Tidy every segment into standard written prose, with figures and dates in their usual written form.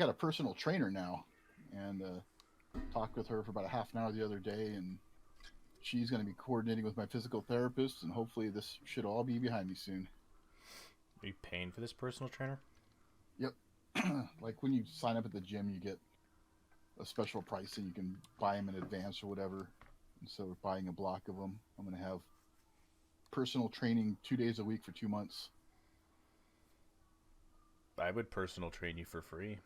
got a personal trainer now, and talked with her for about a half an hour the other day, and she's going to be coordinating with my physical therapist, and hopefully this should all be behind me soon. Are you paying for this personal trainer? Yep. Like when you sign up at the gym, you get a special price, and you can buy them in advance or whatever. And so we're buying a block of them. I'm going to have personal training 2 days a week for 2 months. I would personal train you for free.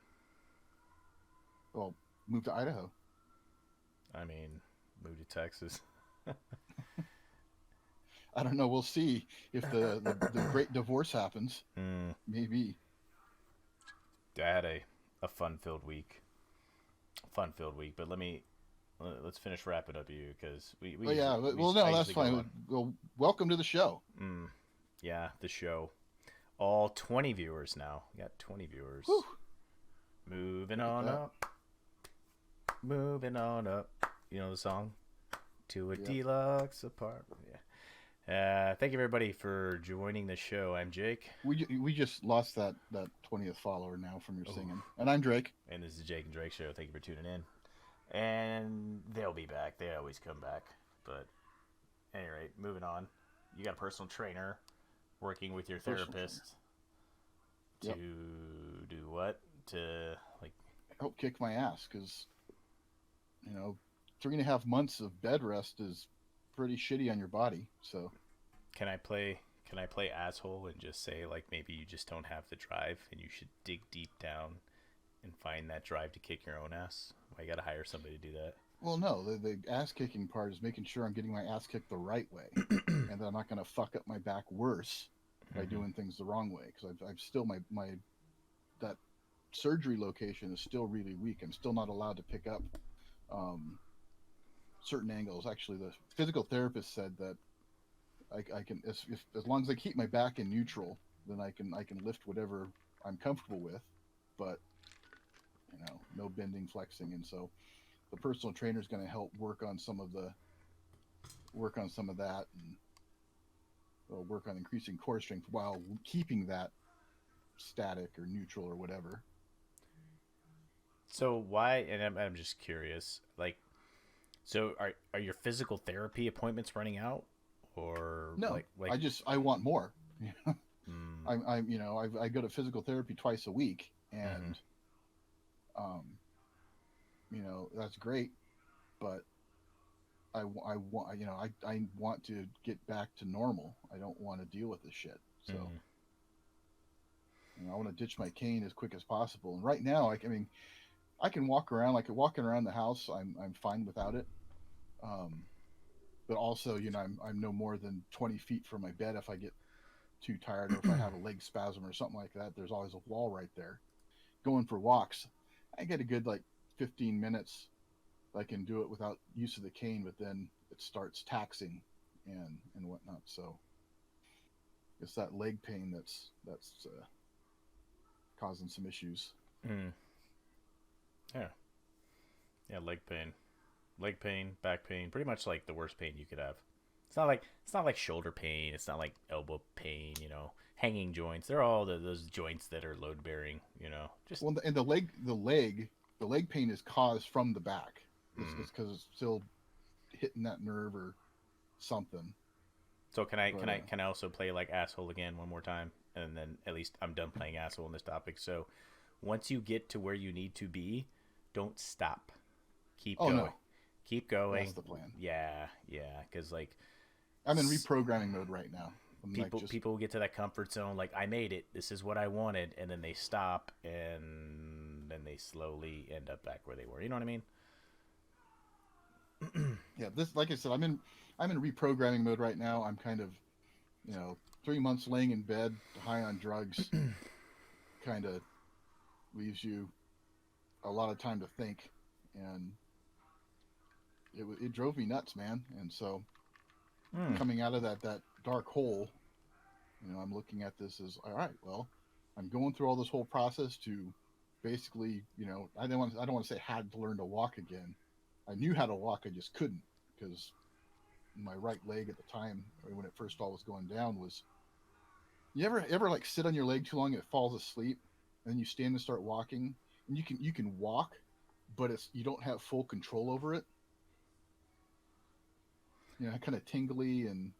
Well, move to Idaho. I mean, move to Texas. I don't know. We'll see if the great divorce happens. Mm, Maybe. I had a fun filled week. Fun filled week, but let's finish wrapping up you because Oh yeah. Well, no, that's fine. Well, welcome to the show. Yeah, the show. All 20 viewers now. We got 20 viewers. Whew. Moving on up. Moving on up. You know the song? To a deluxe apartment. Yeah. Thank you everybody for joining the show. I'm Jake. We just lost that 20th follower now from your singing. And I'm Drake. And this is the Jake and Drake Show. Thank you for tuning in. And they'll be back. They always come back. But at any rate, moving on. You got a personal trainer working with your therapist to do what? To like help kick my ass, because 3.5 months of bed rest is pretty shitty on your body. So can I play asshole and just say like maybe you just don't have the drive and you should dig deep down and find that drive to kick your own ass? Why you gotta hire somebody to do that? Well, no, the ass kicking part is making sure I'm getting my ass kicked the right way, and that I'm not going to fuck up my back worse by doing things the wrong way. Because I've still my that surgery location is still really weak. I'm still not allowed to pick up certain angles. Actually, the physical therapist said that I can, as long as I keep my back in neutral, then I can lift whatever I'm comfortable with, but no bending, flexing, and so the personal trainer is going to help work on some of that, and work on increasing core strength while keeping that static or neutral or whatever. So why? And I'm just curious. Like, so are your physical therapy appointments running out, or no? I want more. I go to physical therapy twice a week, and that's great, but I want to get back to normal. I don't want to deal with this shit. So I want to ditch my cane as quick as possible. And right now, I can walk around. Like walking around the house, I'm fine without it. But also, I'm no more than 20 feet from my bed if I get too tired, or if I have a leg spasm or something like that. There's always a wall right there. Going for walks, I get a good 15 minutes. I can do it without use of the cane, but then it starts taxing and whatnot. So it's that leg pain that's causing some issues. Yeah, leg pain, back pain, pretty much like the worst pain you could have. It's not like shoulder pain, it's not like elbow pain, hanging joints. They're all those joints that are load bearing, just and the leg pain is caused from the back. It's because it's still hitting that nerve or something. So can I also play like asshole again one more time, and then at least I'm done playing asshole on this topic. So once you get to where you need to be, don't stop. Keep going. No. Keep going. That's the plan. Yeah, because I'm in reprogramming mode right now. People get to that comfort zone, like I made it. This is what I wanted, and then they stop, and then they slowly end up back where they were. You know what I mean? Yeah, this, like I said, I'm in reprogramming mode right now. I'm kind of, 3 months laying in bed, high on drugs, kind of leaves you a lot of time to think, and it drove me nuts, man. And so coming out of that dark hole, I'm looking at this as, all right, well, I'm going through all this whole process to basically, I don't want to say had to learn to walk again. I knew how to walk, I just couldn't, because my right leg at the time, when it first all was going down, was, you ever sit on your leg too long, it falls asleep, and then you stand and start walking, and you can walk, but you don't have full control over it. Kind of tingly and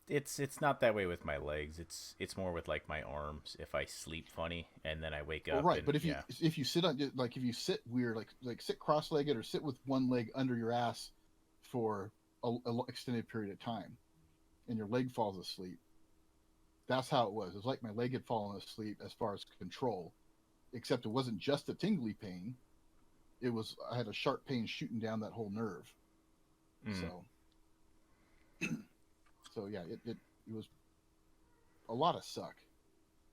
It's not that way with my legs. It's more with like my arms. If I sleep funny and then I wake well, up right. and But if you yeah. if you sit on like if you sit weird, like sit cross-legged or sit with one leg under your ass for a extended period of time, and your leg falls asleep. That's how it was. It was like my leg had fallen asleep as far as control, except it wasn't just a tingly pain. It was I had a sharp pain shooting down that whole nerve. Mm. So yeah, it was a lot of suck.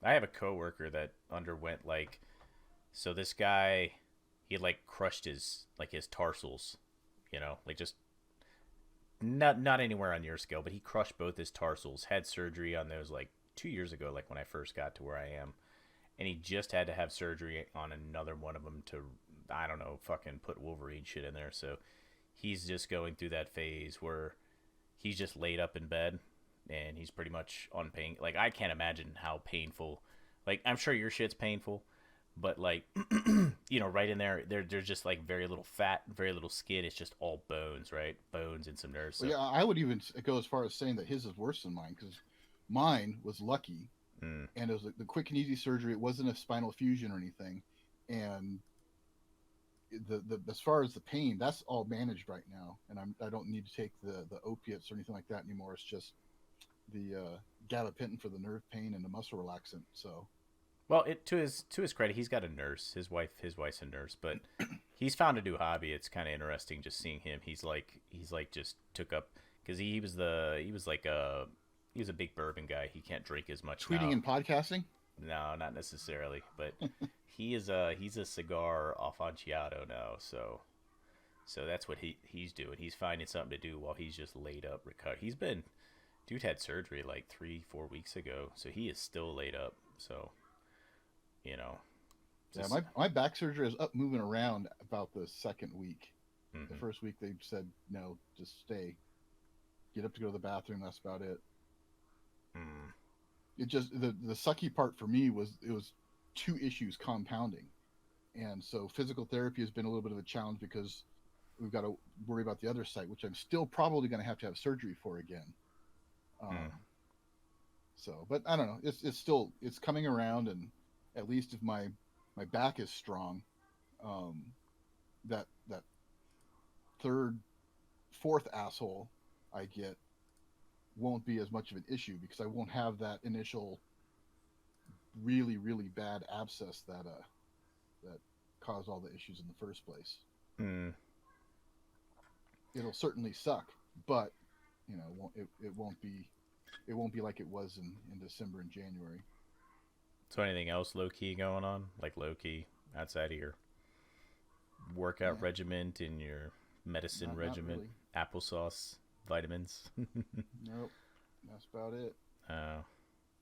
I have a coworker that underwent like so this guy he like crushed his tarsals, like just not anywhere on your scale, but he crushed both his tarsals, had surgery on those like 2 years ago, like when I first got to where I am, and he just had to have surgery on another one of them to, I don't know, fucking put Wolverine shit in there. So he's just going through that phase where he's just laid up in bed and he's pretty much on pain. Like I can't imagine how painful. Like I'm sure your shit's painful, but like right in there's just like very little fat, very little skin. It's just all bones, right? Bones and some nerves. Well, So yeah, I would even go as far as saying that his is worse than mine because mine was lucky, mm, and it was the quick and easy surgery. It wasn't a spinal fusion or anything, and the as far as the pain, that's all managed right now, and I don't need to take the opiates or anything like that anymore. It's just the gabapentin for the nerve pain and the muscle relaxant. So well, it to his credit, he's got a nurse. His wife's a nurse, but he's found a new hobby. It's kind of interesting just seeing him. He's like just took up because he was a big bourbon guy. He can't drink as much tweeting now. and podcasting. No, not necessarily, but he's a cigar aficionado now. So that's what he's doing. He's finding something to do while he's just laid up recover. Dude had surgery like 3-4 weeks ago, so he is still laid up. So you know, Yeah, just my back surgery is up moving around about the second week. The mm-hmm. first week they said no, just stay, get up to go to the bathroom. That's about it. Mm. It just the sucky part for me was it was two issues compounding, and so physical therapy has been a little bit of a challenge because we've got to worry about the other side, which I'm still probably going to have surgery for again. Mm. So, but I don't know. It's still it's coming around, and at least if my back is strong, that third, fourth asshole I get won't be as much of an issue because I won't have that initial really really bad abscess that caused all the issues in the first place. Mm. It'll certainly suck, but it won't be like it was in December and January. So anything else low key going on? Like low key outside of your workout Yeah, regimen and your medicine not regimen, really. applesauce, vitamins. Nope, that's about it. uh,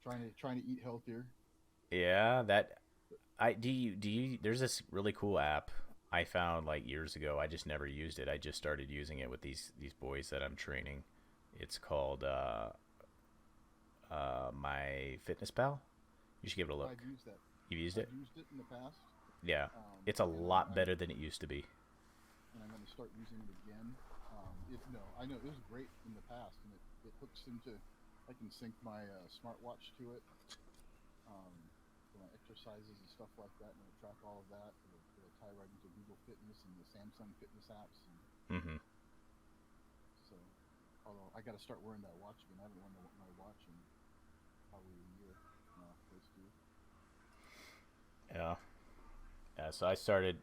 Trying to eat healthier. yeah, that I do you there's this really cool app I found like years ago. I just never used it. I just started using it with these boys that I'm training. It's called My Fitness Pal. You should give it a look. I've used that. You've used it? I've used it in the past, Yeah. It's a and lot better than it used to be. I'm going to start using it again. No, I know it was great in the past, and it hooks into. I can sync my smartwatch to it for my exercises and stuff like that, and it'll track all of that. It'll tie right into Google Fitness and the Samsung Fitness apps, and Mm-hmm. so. Although I got to start wearing that watch again. I haven't worn my watch in probably a year. No, close to. Yeah. Yeah, so I started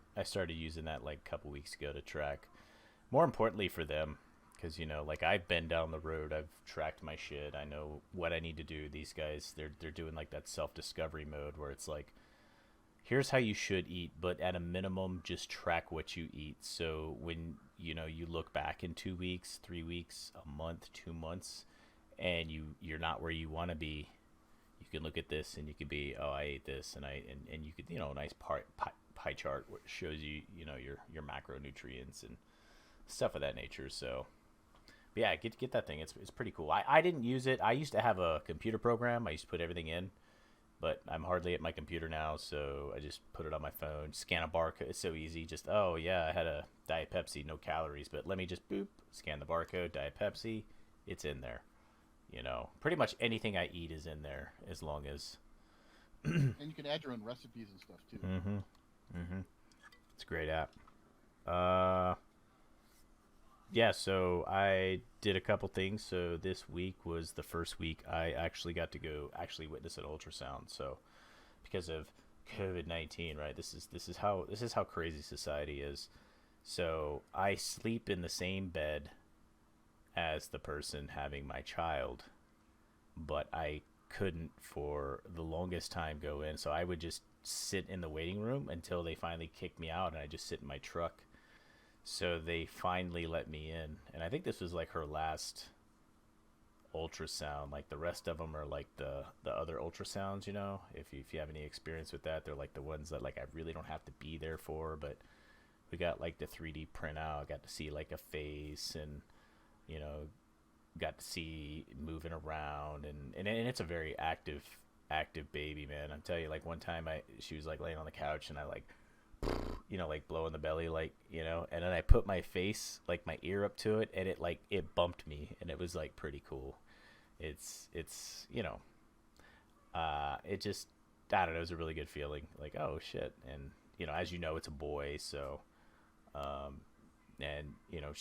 using that like a couple weeks ago to track. More importantly for them, because like I've been down the road, I've tracked my shit. I know what I need to do. These guys, they're doing like that self discovery mode where it's like, here's how you should eat, but at a minimum, just track what you eat. So when you look back in 2 weeks, 3 weeks, a month, 2 months, and you're not where you want to be, you can look at this and you could be, oh, I ate this, and you could a nice pie chart where it shows you your macronutrients and stuff of that nature. So but yeah, get that thing. It's pretty cool. I didn't use it. I used to have a computer program. I used to put everything in, But I'm hardly at my computer now, so I just put it on my phone, scan a barcode. It's so easy. Just, oh, yeah, I had a Diet Pepsi, no calories, but let me just boop, scan the barcode, Diet Pepsi, it's in there. You know, pretty much anything I eat is in there as long as. And you can add your own recipes and stuff too. Mm-hmm. Mm-hmm. It's a great app. Uh, yeah, so I did a couple things. So this week was the first week I actually got to go actually witness an ultrasound. So because of COVID-19, right? This is how crazy society is. So I sleep in the same bed as the person having my child, but I couldn't for the longest time go in. So I would just sit in the waiting room until they finally kicked me out, and I just sit in my truck. So they finally let me in, and I think this was like her last ultrasound. Like the rest of them are like the other ultrasounds, you know. If you have any experience with that, they're like the ones that like I really don't have to be there for. But we got like the 3D printout, got to see like a face, and you know, got to see moving around, and it's a very active baby, man. I'm telling you, like one time she was like laying on the couch, and I like, you know, like blowing the belly, like, you know, and then I put my face, like my ear up to it, and it bumped me, and it was like pretty cool. It's you know, it just, I don't know, it was a really good feeling, like, oh shit. And you know, as you know, it's a boy, so um and you know,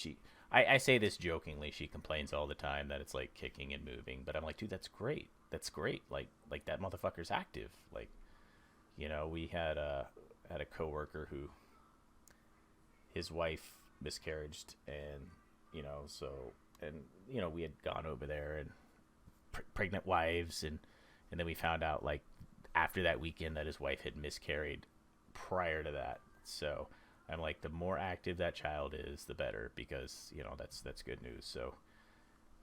I say this jokingly, she complains all the time that it's like kicking and moving, but I'm like, dude, that's great, like that motherfucker's active. Like, you know, we had a coworker who, his wife miscarried, and you know, so, and you know, we had gone over there, and pregnant wives, and then we found out like after that weekend that his wife had miscarried prior to that. So I'm like, the more active that child is, the better, because you know, that's good news. So,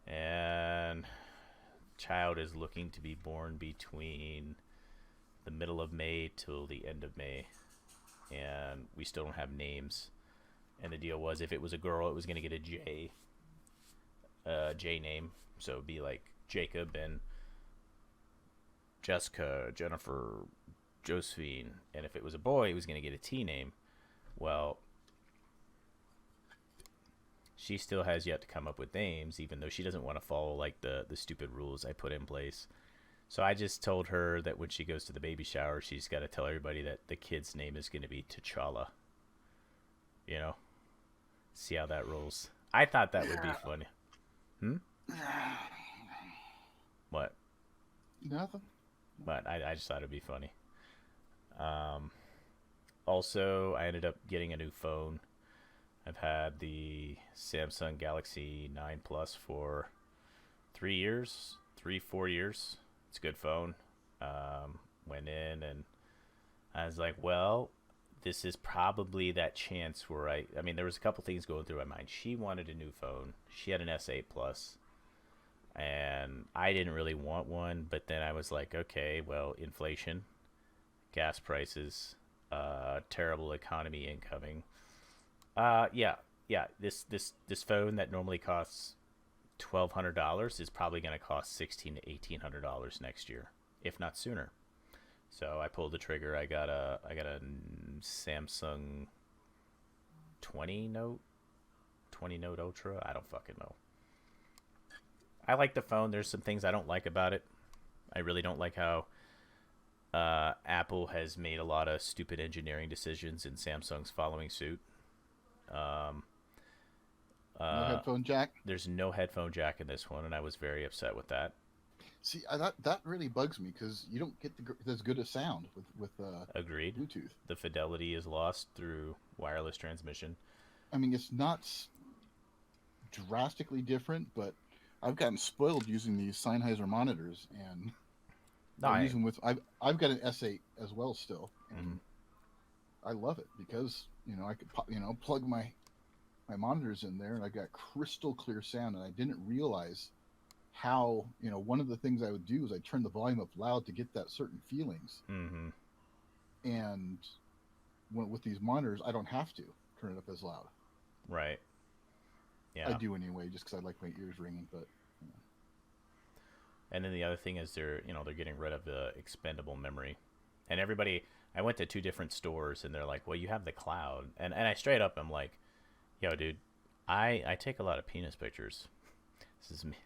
and child is looking to be born between the middle of May till the end of May, and we still don't have names. And the deal was, if it was a girl, it was going to get a J name, so it'd be like Jacob and Jessica, Jennifer, Josephine. And if it was a boy, it was going to get a T name. Well, she still has yet to come up with names, even though she doesn't want to follow like the stupid rules I put in place. So I just told her that when she goes to the baby shower, she's got to tell everybody that the kid's name is going to be T'Challa. You know? See how that rolls. I thought that would be funny. Hmm? What? Nothing. But I just thought it'd be funny. Also, I ended up getting a new phone. I've had the Samsung Galaxy 9 Plus for 4 years. It's a good phone. Went in and I was like, well, this is probably that chance where I mean, there was a couple things going through my mind. She wanted a new phone. She had an S8 Plus, and I didn't really want one. But then I was like, okay, well, inflation, gas prices, terrible economy incoming. Yeah. This phone that normally costs $1,200 is probably going to cost $1,600 to $1,800 next year, if not sooner. So I pulled the trigger. I got a Samsung 20 Note Ultra. I don't fucking know. I like the phone. There's some things I don't like about it. I really don't like how Apple has made a lot of stupid engineering decisions, and Samsung's following suit. No headphone jack. There's no headphone jack in this one, and I was very upset with that. See, that really bugs me, because you don't get as good a sound with Agreed. Bluetooth. The fidelity is lost through wireless transmission. I mean, it's not drastically different, but I've gotten spoiled using these Sennheiser monitors, and I use them with. I've got an S8 as well still, and I love it because I could plug my monitors in there, and I got crystal clear sound, and I didn't realize how one of the things I would do is I'd turn the volume up loud to get that certain feelings. Mm-hmm. And with these monitors, I don't have to turn it up as loud. Right. Yeah. I do anyway, just because I like my ears ringing. But And then the other thing is they're getting rid of the expendable memory. And everybody, I went to 2 different stores and they're like, well, you have the cloud. And I straight up, I'm like, yo, dude, I take a lot of penis pictures. This is me.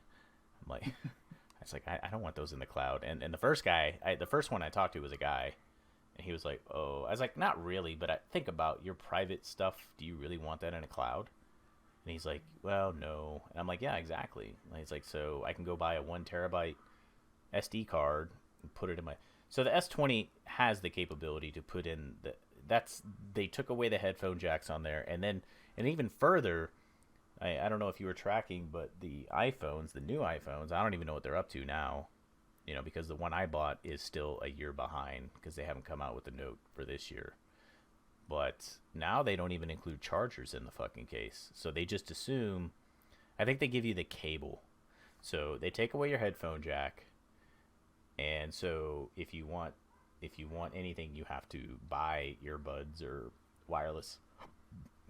I'm like, it's like, I don't want those in the cloud. And the first guy, the first one I talked to was a guy. And he was like, oh, I was like, not really, but I think about your private stuff. Do you really want that in a cloud? And he's like, well, no. And I'm like, yeah, exactly. And he's like, so I can go buy a 1 terabyte SD card and put it in my. So the S20 has the capability to put in they took away the headphone jacks on there, and even further, I don't know if you were tracking, but the new iPhones, I don't even know what they're up to now. Because the one I bought is still a year behind because they haven't come out with the Note for this year. But now they don't even include chargers in the fucking case. So they just assume, I think they give you the cable. So they take away your headphone jack. And so if you want anything, you have to buy earbuds or wireless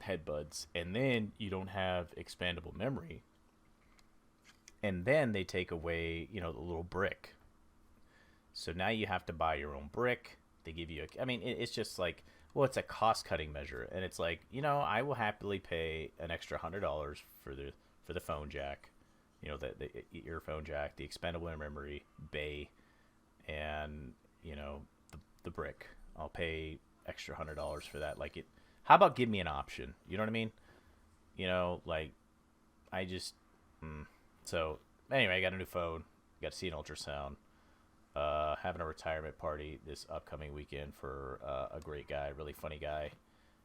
headbuds. And then you don't have expandable memory. And then they take away, the little brick. So now you have to buy your own brick. They give you it's just like, well, it's a cost-cutting measure. And it's like, I will happily pay an extra $100 for the phone jack, the earphone jack, the expandable memory bay, and, the brick. I'll pay extra $100 for that. Like, how about give me an option? You know what I mean? I just, So, anyway, I got a new phone. Got to see an ultrasound. Having a retirement party this upcoming weekend for a great guy, really funny guy.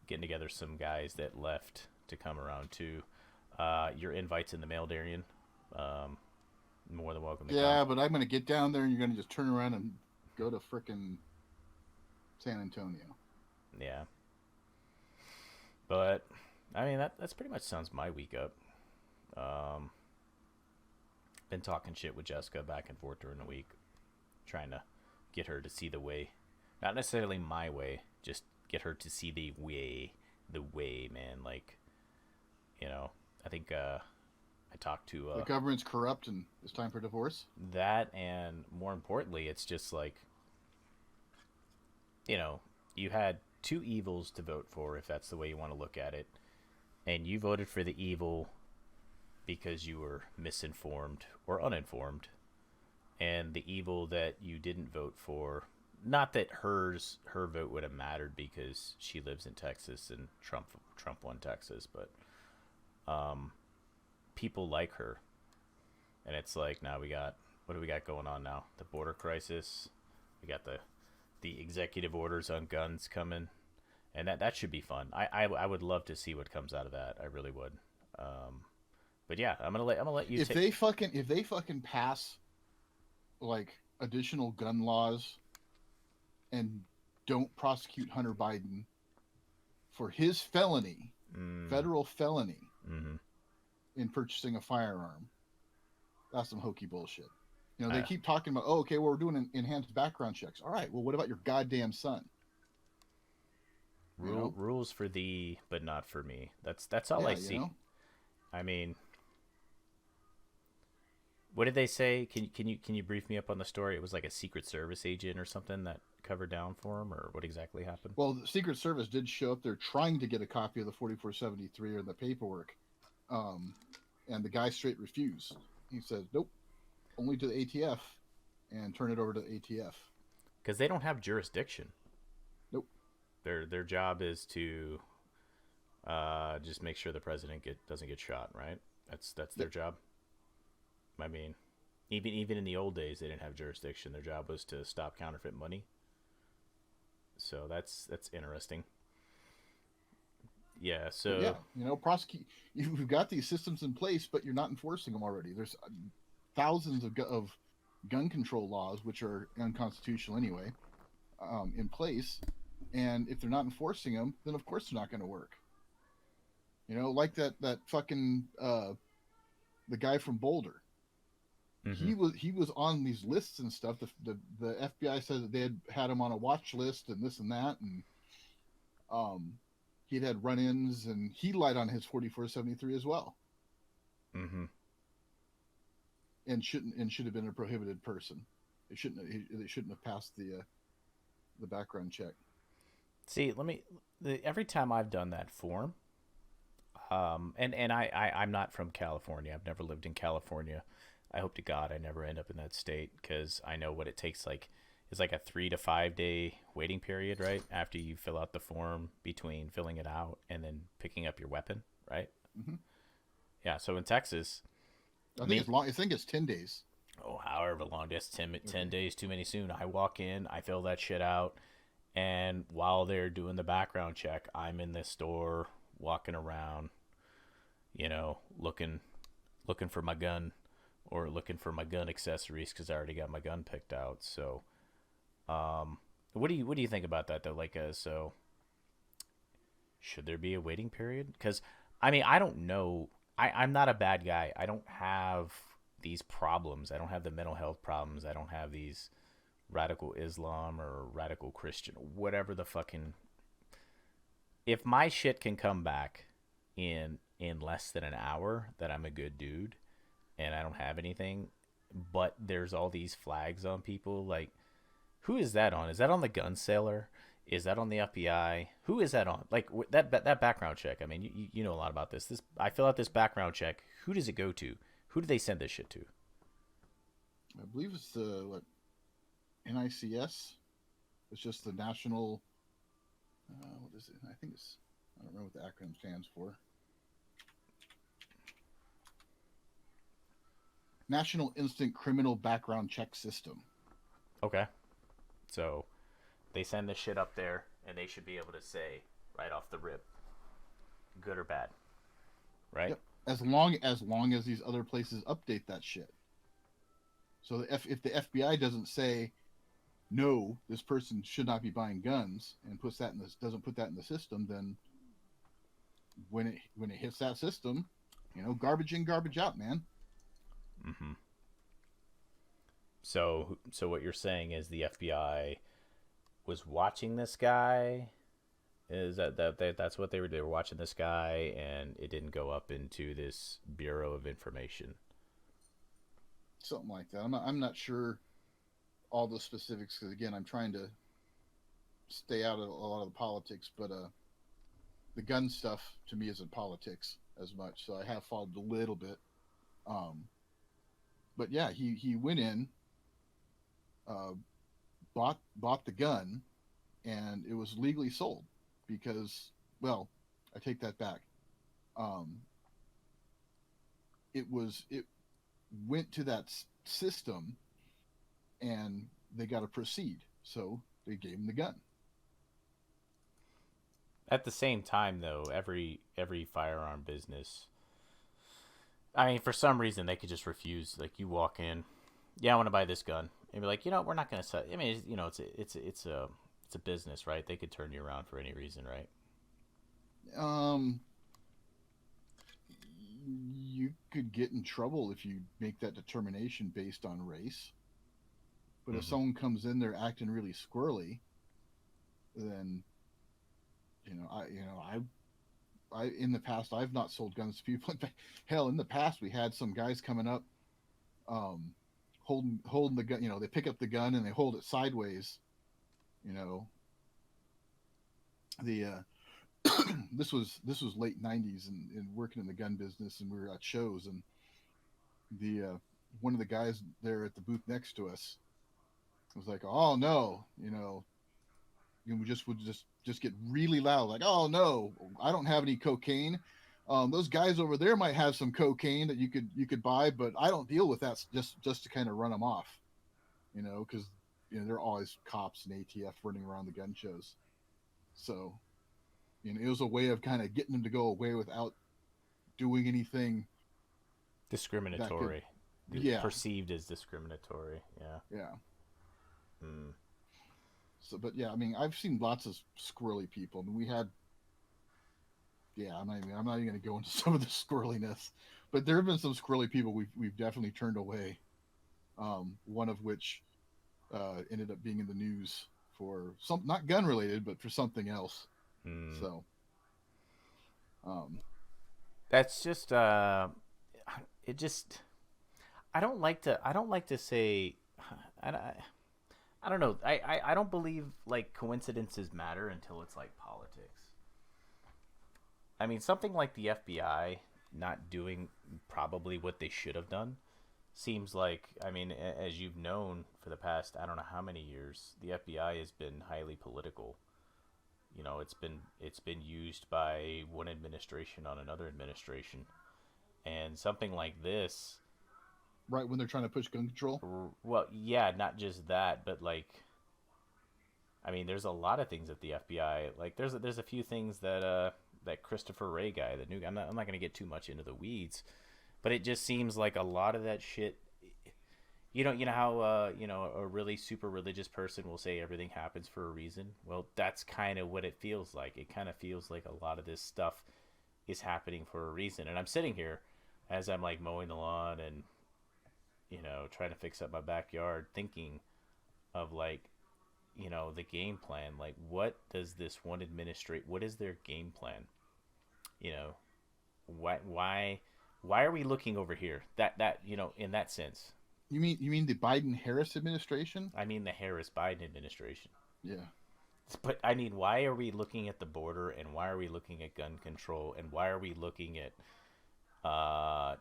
Getting together some guys that left to come around too. Your invite's in the mail, Darian. More than welcome to come. Yeah, but I'm going to get down there and you're going to just turn around and go to frickin' San Antonio. Yeah. But, that's pretty much sums my week up. Been talking shit with Jessica back and forth during the week. Trying to get her to see the way. Not necessarily my way, just get her to see the way, man. Like, I think I talked to... the government's corrupt and it's time for divorce? That, and more importantly, it's just like, you had 2 evils to vote for, if that's the way you want to look at it. And you voted for the evil because you were misinformed or uninformed. And the evil that you didn't vote for, not that her vote would have mattered because she lives in Texas and Trump won Texas, but people like her. And it's like, now what do we got going on now? The border crisis. We got the executive orders on guns coming, and that should be fun. I would love to see what comes out of that. I really would. But yeah, I'm gonna let you. If they fucking pass like additional gun laws and don't prosecute Hunter Biden for his felony, federal felony, in purchasing a firearm, that's some hokey bullshit. They keep talking about, okay, well, we're doing enhanced background checks. All right, well, what about your goddamn son? Rules for thee, but not for me. That's all I see. What did they say? Can you brief me up on the story? It was like a Secret Service agent or something that covered down for him, or what exactly happened? Well, the Secret Service did show up there trying to get a copy of the 4473 or the paperwork, and the guy straight refused. He said, nope, only to the ATF, and turn it over to the ATF. Because they don't have jurisdiction. Nope. Their job is to just make sure the president doesn't get shot, right? That's their job. Even in the old days, they didn't have jurisdiction. Their job was to stop counterfeit money. So that's interesting. Yeah. So prosecute. You've got these systems in place, but you're not enforcing them already. There's thousands of gun control laws, which are unconstitutional anyway, in place. And if they're not enforcing them, then of course they're not going to work. Like that fucking the guy from Boulder. Mm-hmm. He was on these lists and stuff. The FBI said that they had him on a watch list and this and that, and he'd had run-ins, and he lied on his 4473 as well. Mm-hmm. and should have been a prohibited person. They shouldn't have passed the background check. See, every time I've done that form, and I'm not from California. I've never lived in California. I hope to God I never end up in that state, because I know what it takes. Like, it's like a 3 to 5 day waiting period, right? After you fill out the form, between filling it out and then picking up your weapon, right? Mm-hmm. Yeah. So in Texas, I think it's long. I think it's 10 days. oh, however long, just 10 days too many soon. I walk in, I fill that shit out, and while they're doing the background check, I'm in this store walking around, looking for my gun, or looking for my gun accessories, because I already got my gun picked out. So, what do you think about that though? Like, so should there be a waiting period? Because I mean, I don't know. I'm not a bad guy. I don't have these problems. I don't have the mental health problems. I don't have these radical Islam or radical Christian, whatever the fucking. If my shit can come back in less than an hour, that I'm a good dude, and I don't have anything. But there's all these flags on people. Like, who is that on? Is that on the gun seller? Is that on the FBI? Who is that on? Like, that background check. I mean, you know a lot about this. I fill out this background check. Who does it go to? Who do they send this shit to? I believe it's what, NICS. It's just the national. What is it? I think it's. I don't know what the acronym stands for. National Instant Criminal Background Check System. Okay. So they send this shit up there, and they should be able to say right off the rip, good or bad, right? Yep. As long as these other places update that shit. So if the FBI doesn't say, no, this person should not be buying guns, and doesn't put that in the system, then when it hits that system, garbage in, garbage out, man. Mm-hmm. So what you're saying is the FBI was watching this guy? Is that's what they were? They were watching this guy, and it didn't go up into this Bureau of Information. Something like that. I'm not sure all the specifics, because again, I'm trying to stay out of a lot of the politics. But the gun stuff to me isn't politics as much, so I have followed a little bit. But yeah, he went in, bought the gun, and it was legally sold because, well, I take that back. It went to that system, and they got to proceed, so they gave him the gun. At the same time, though, every firearm business, I mean, for some reason, they could just refuse. Like, you walk in, yeah, I want to buy this gun, and be like, we're not going to sell. I mean, it's a business, right? They could turn you around for any reason, right? You could get in trouble if you make that determination based on race. But if someone comes in there acting really squirrely, then I in the past, I've not sold guns to people. Hell, in the past, we had some guys coming up, holding the gun. They pick up the gun and they hold it sideways. The this was late '90s, and working in the gun business, and we were at shows, and the one of the guys there at the booth next to us was like, "Oh no," and we would just get really loud, like, "Oh no, I don't have any cocaine. Those guys over there might have some cocaine that you could buy, but I don't deal with that." Just to kind of run them off, because there are always cops and ATF running around the gun shows. So, it was a way of kind of getting them to go away without doing anything discriminatory. Yeah, perceived as discriminatory. Yeah. Yeah. Hmm. So, but yeah, I mean, I've seen lots of squirrely people. I mean, we had, yeah, I'm not even going to go into some of the squirreliness, but there have been some squirrely people we've definitely turned away. One of which ended up being in the news for some, not gun related, but for something else. So, that's just it just, I don't like to say. I don't know. I don't believe like coincidences matter until it's like politics. I mean, something like the FBI not doing probably what they should have done seems like, I mean, as you've known for the past, I don't know how many years, the FBI has been highly political. You know, it's been used by one administration on another administration, and something like this. Right when they're trying to push gun control. Well, yeah, not just that, but like, I mean, there's a lot of things at the FBI. Like, there's a few things that that Christopher Wray guy, the new guy. I'm not gonna get too much into the weeds, but it just seems like a lot of that shit. You know how a really super religious person will say everything happens for a reason. Well, that's kind of what it feels like. It kind of feels like a lot of this stuff is happening for a reason. And I'm sitting here as I'm like mowing the lawn and trying to fix up my backyard, thinking of like the game plan. Like, what does this one administrate? What is their game plan? You know, why are we looking over here? That in that sense. You mean the Biden-Harris administration? I mean the Harris-Biden administration. Yeah. But I mean, why are we looking at the border, and why are we looking at gun control, and why are we looking at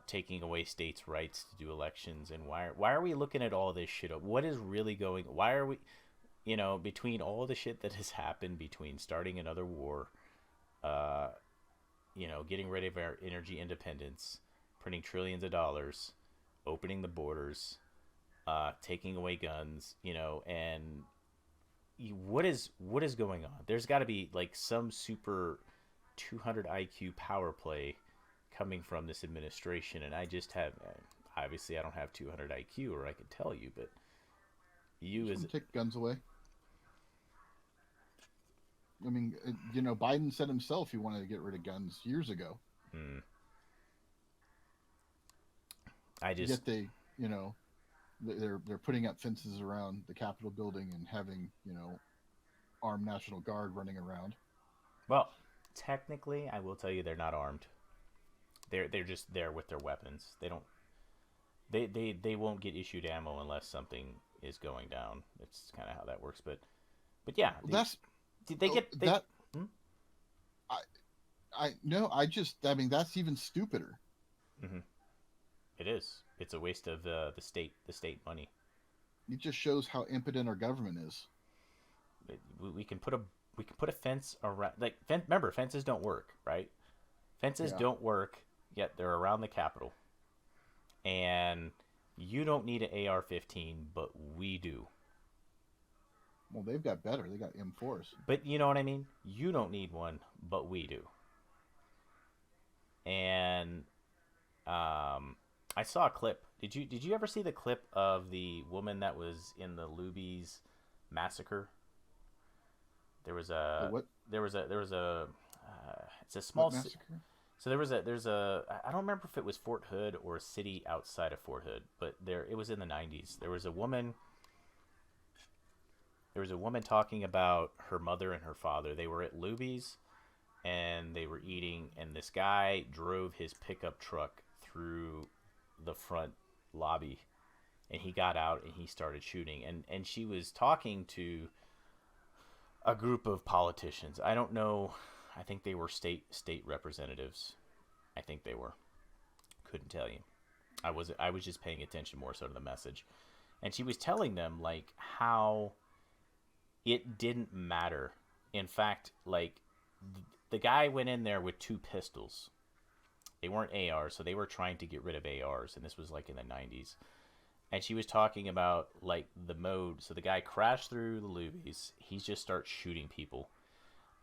taking away states' rights to do elections, and why are we looking at all this shit? What is really going? Why are we, between all the shit that has happened, between starting another war, getting rid of our energy independence, printing trillions of dollars, opening the borders, taking away guns, and what is going on? There's got to be like some super 200 IQ power play coming from this administration, and I just have, obviously I don't have 200 IQ, or I could tell you, but you as take guns away. I mean, Biden said himself he wanted to get rid of guns years ago. I just yet they're putting up fences around the Capitol building and having armed National Guard running around. Well, technically, I will tell you they're not armed. They're just there with their weapons. They don't. They won't get issued ammo unless something is going down. It's kind of how that works. But yeah, I mean that's even stupider. Mm-hmm. It is. It's a waste of the state money. It just shows how impotent our government is. We can put a fence around. Like, remember, fences don't work, right? Fences don't work, yet they're around the Capitol. And you don't need an AR-15, but we do. Well, they've got better. They got M4s. But you know what I mean? You don't need one, but we do. And I saw a clip. Did you ever see the clip of the woman that was in the Luby's massacre? There was a what? There was a it's a small massacre. So there's a I don't remember if it was Fort Hood or a city outside of Fort Hood, but it was in the 90s. There was a woman talking about her mother and her father. They were at Luby's and they were eating, and this guy drove his pickup truck through the front lobby, and he got out and he started shooting, and she was talking to a group of politicians. I don't know. I think they were state representatives. I think they were. Couldn't tell you. I was just paying attention more so to the message. And she was telling them like how it didn't matter. In fact, like the guy went in there with 2 pistols. They weren't ARs, so they were trying to get rid of ARs, and this was like in the 90s. And she was talking about like the mode. So the guy crashed through the Luby's. He just starts shooting people.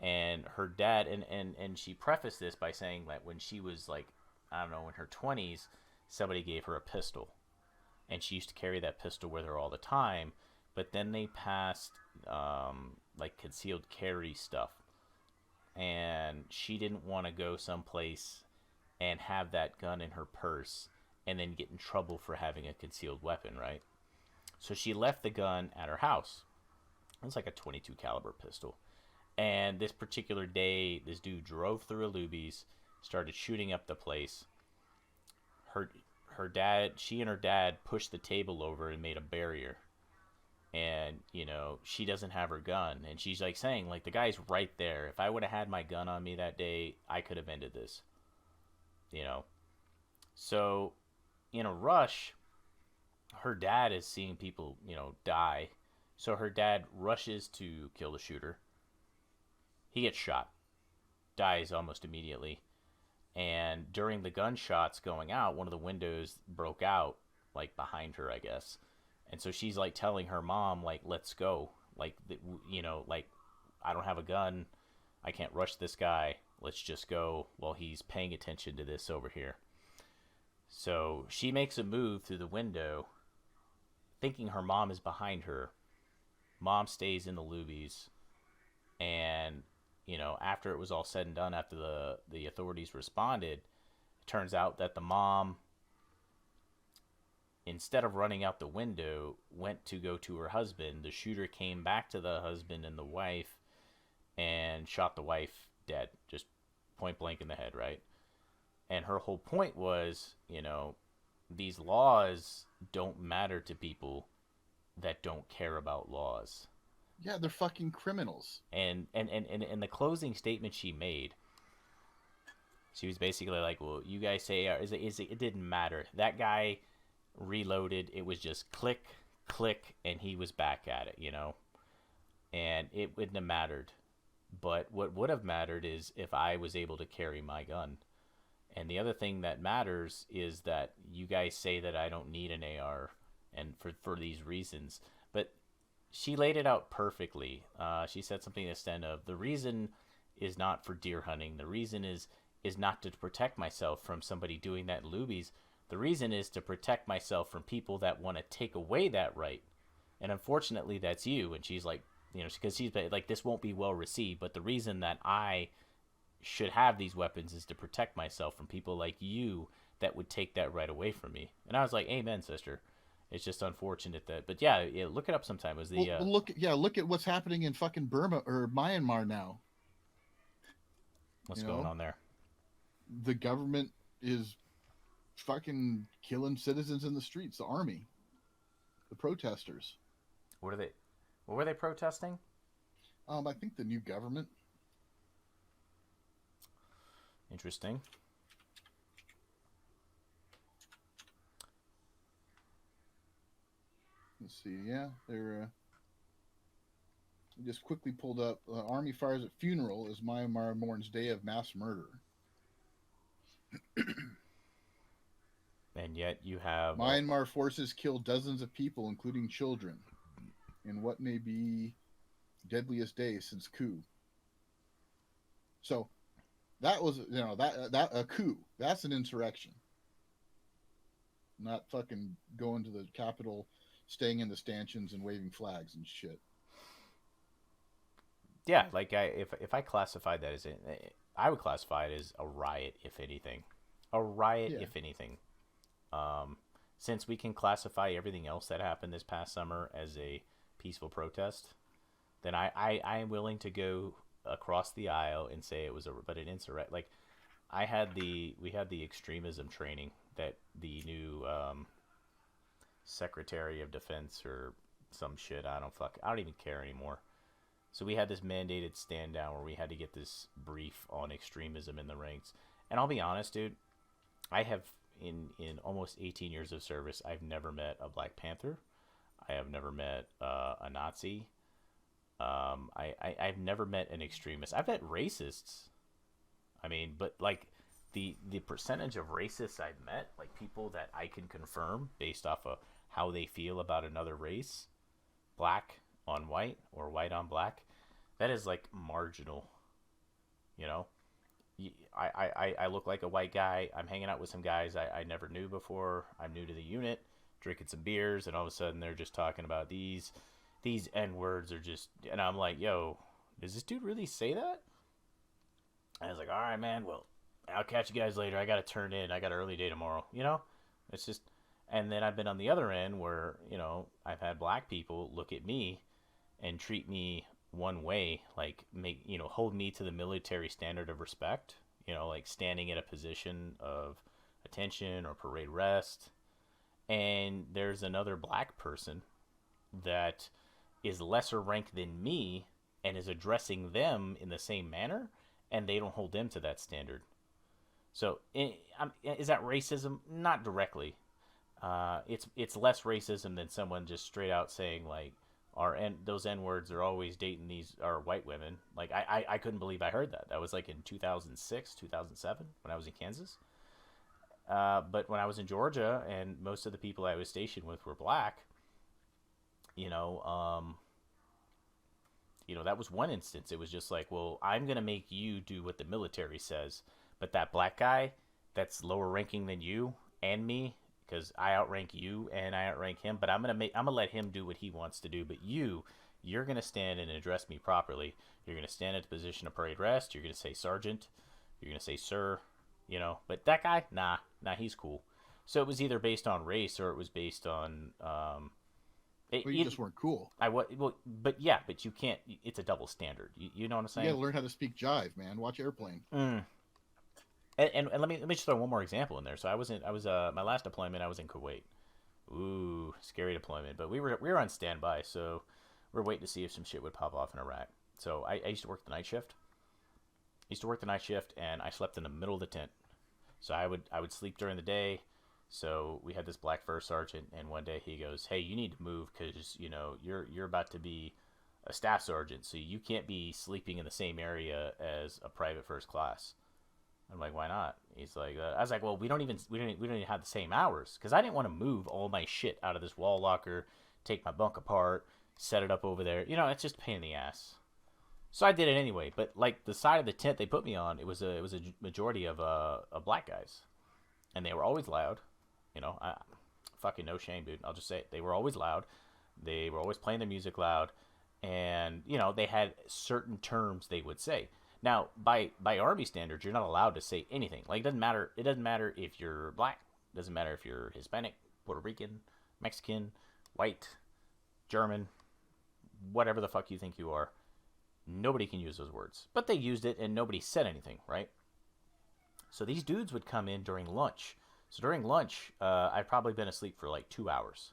And her dad, and she prefaced this by saying that when she was like, I don't know, in her 20s, somebody gave her a pistol. And she used to carry that pistol with her all the time. But then they passed like concealed carry stuff. And she didn't want to go someplace and have that gun in her purse and then get in trouble for having a concealed weapon, right? So she left the gun at her house. It was like a .22 caliber pistol. And this particular day, this dude drove through a Luby's, started shooting up the place. she and her dad pushed the table over and made a barrier. And, she doesn't have her gun. And she's like saying, like, the guy's right there. If I would have had my gun on me that day, I could have ended this. So in a rush, her dad is seeing people, die. So her dad rushes to kill the shooter. He gets shot, dies almost immediately. And during the gunshots going out, one of the windows broke out, like behind her, I guess. And so she's like telling her mom, like, let's go. Like, like, I don't have a gun. I can't rush this guy. Let's just go while he's paying attention to this over here. So she makes a move through the window, thinking her mom is behind her. Mom stays in the loobies. And, after it was all said and done, after the authorities responded, it turns out that the mom, instead of running out the window, went to go to her husband. The shooter came back to the husband and the wife and shot the wife dead, just point blank in the head, right? And her whole point was, these laws don't matter to people that don't care about laws. Yeah, they're fucking criminals. And in the closing statement she made, she was basically like, well, you guys say it didn't matter. That guy reloaded. It was just click, click, and he was back at it, and it wouldn't have mattered. But what would have mattered is if I was able to carry my gun. And the other thing that matters is that you guys say that I don't need an AR, and for these reasons. But she laid it out perfectly. She said something to the extent of, the reason is not for deer hunting. The reason is not to protect myself from somebody doing that in loobies. The reason is to protect myself from people that want to take away that right. And unfortunately, that's you. And she's like, because she's like, this won't be well received. But the reason that I should have these weapons is to protect myself from people like you that would take that right away from me. And I was like, amen, sister. It's just unfortunate that, but yeah, look it up sometime. It was the look at what's happening in fucking Burma or Myanmar now. What's going on there? The government is fucking killing citizens in the streets. The army, the protesters. What were they protesting? I think the new government. Interesting. Let's see. Yeah, they're. Just quickly pulled up. Army fires at funeral as Myanmar mourns day of mass murder. And yet you have Myanmar forces kill dozens of people, including children, in what may be deadliest day since coup. So, that was that a coup. That's an insurrection. Not fucking going to the Capitol, staying in the stanchions and waving flags and shit. Yeah, like if I classified that I would classify it as a riot, if anything. A riot, if anything. Since we can classify everything else that happened this past summer as a peaceful protest, then I am willing to go across the aisle and say it was an insurrection. Like, we had the extremism training that the new Secretary of Defense or some shit, I don't even care anymore. So we had this mandated stand down where we had to get this brief on extremism in the ranks. And I'll be honest, dude, I have in almost 18 years of service, I've never met a Black Panther. I have never met a Nazi. I've never met an extremist. I've met racists. I mean, but like the percentage of racists I've met, like people that I can confirm based off of how they feel about another race, black on white or white on black, that is like marginal. I look like a white guy. I'm hanging out with some guys I never knew before. I'm new to the unit, drinking some beers, and all of a sudden they're just talking about these N-words are just, and I'm like, yo, does this dude really say that? And I was like, all right, man, well, I'll catch you guys later. I got to turn in. I got an early day tomorrow. It's just, and then I've been on the other end where, I've had black people look at me and treat me one way, like hold me to the military standard of respect, like standing at a position of attention or parade rest. And there's another black person that is lesser ranked than me and is addressing them in the same manner, and they don't hold them to that standard. So, is that racism? Not directly. It's less racism than someone just straight out saying like, those N words are always dating these are white women. Like I couldn't believe I heard that. That was like in 2006, 2007 when I was in Kansas. But when I was in Georgia and most of the people I was stationed with were black, you know, that was one instance. It was just like, well, I'm going to make you do what the military says. But that black guy that's lower ranking than you and me, because I outrank you and I outrank him, but I'm gonna let him do what he wants to do. But you're gonna stand and address me properly. You're gonna stand at the position of parade rest. You're gonna say sergeant. You're gonna say sir. But that guy, nah, he's cool. So it was either based on race or it was based on. You just weren't cool. But you can't. It's a double standard. You know what I'm saying? You gotta learn how to speak jive, man. Watch Airplane. And let me just throw one more example in there. So I was my last deployment. I was in Kuwait. Ooh, scary deployment. But we were on standby, so we're waiting to see if some shit would pop off in Iraq. So I used to work the night shift. And I slept in the middle of the tent. So I would sleep during the day. So we had this black first sergeant, and one day he goes, "Hey, you need to move because you're about to be a staff sergeant, so you can't be sleeping in the same area as a private first class." I'm like, why not? He's like, I was like, well, we don't even have the same hours because I didn't want to move all my shit out of this wall locker, take my bunk apart, set it up over there. It's just a pain in the ass. So I did it anyway. But like the side of the tent they put me on, it was a majority of black guys, and they were always loud. Fucking no shame, dude. I'll just say it. They were always loud. They were always playing their music loud, and they had certain terms they would say. Now, by Army standards, you're not allowed to say anything. Like, it doesn't matter. It doesn't matter if you're black. It doesn't matter if you're Hispanic, Puerto Rican, Mexican, white, German, whatever the fuck you think you are. Nobody can use those words. But they used it, and nobody said anything, right? So these dudes would come in during lunch. So during lunch, I'd probably been asleep for like 2 hours.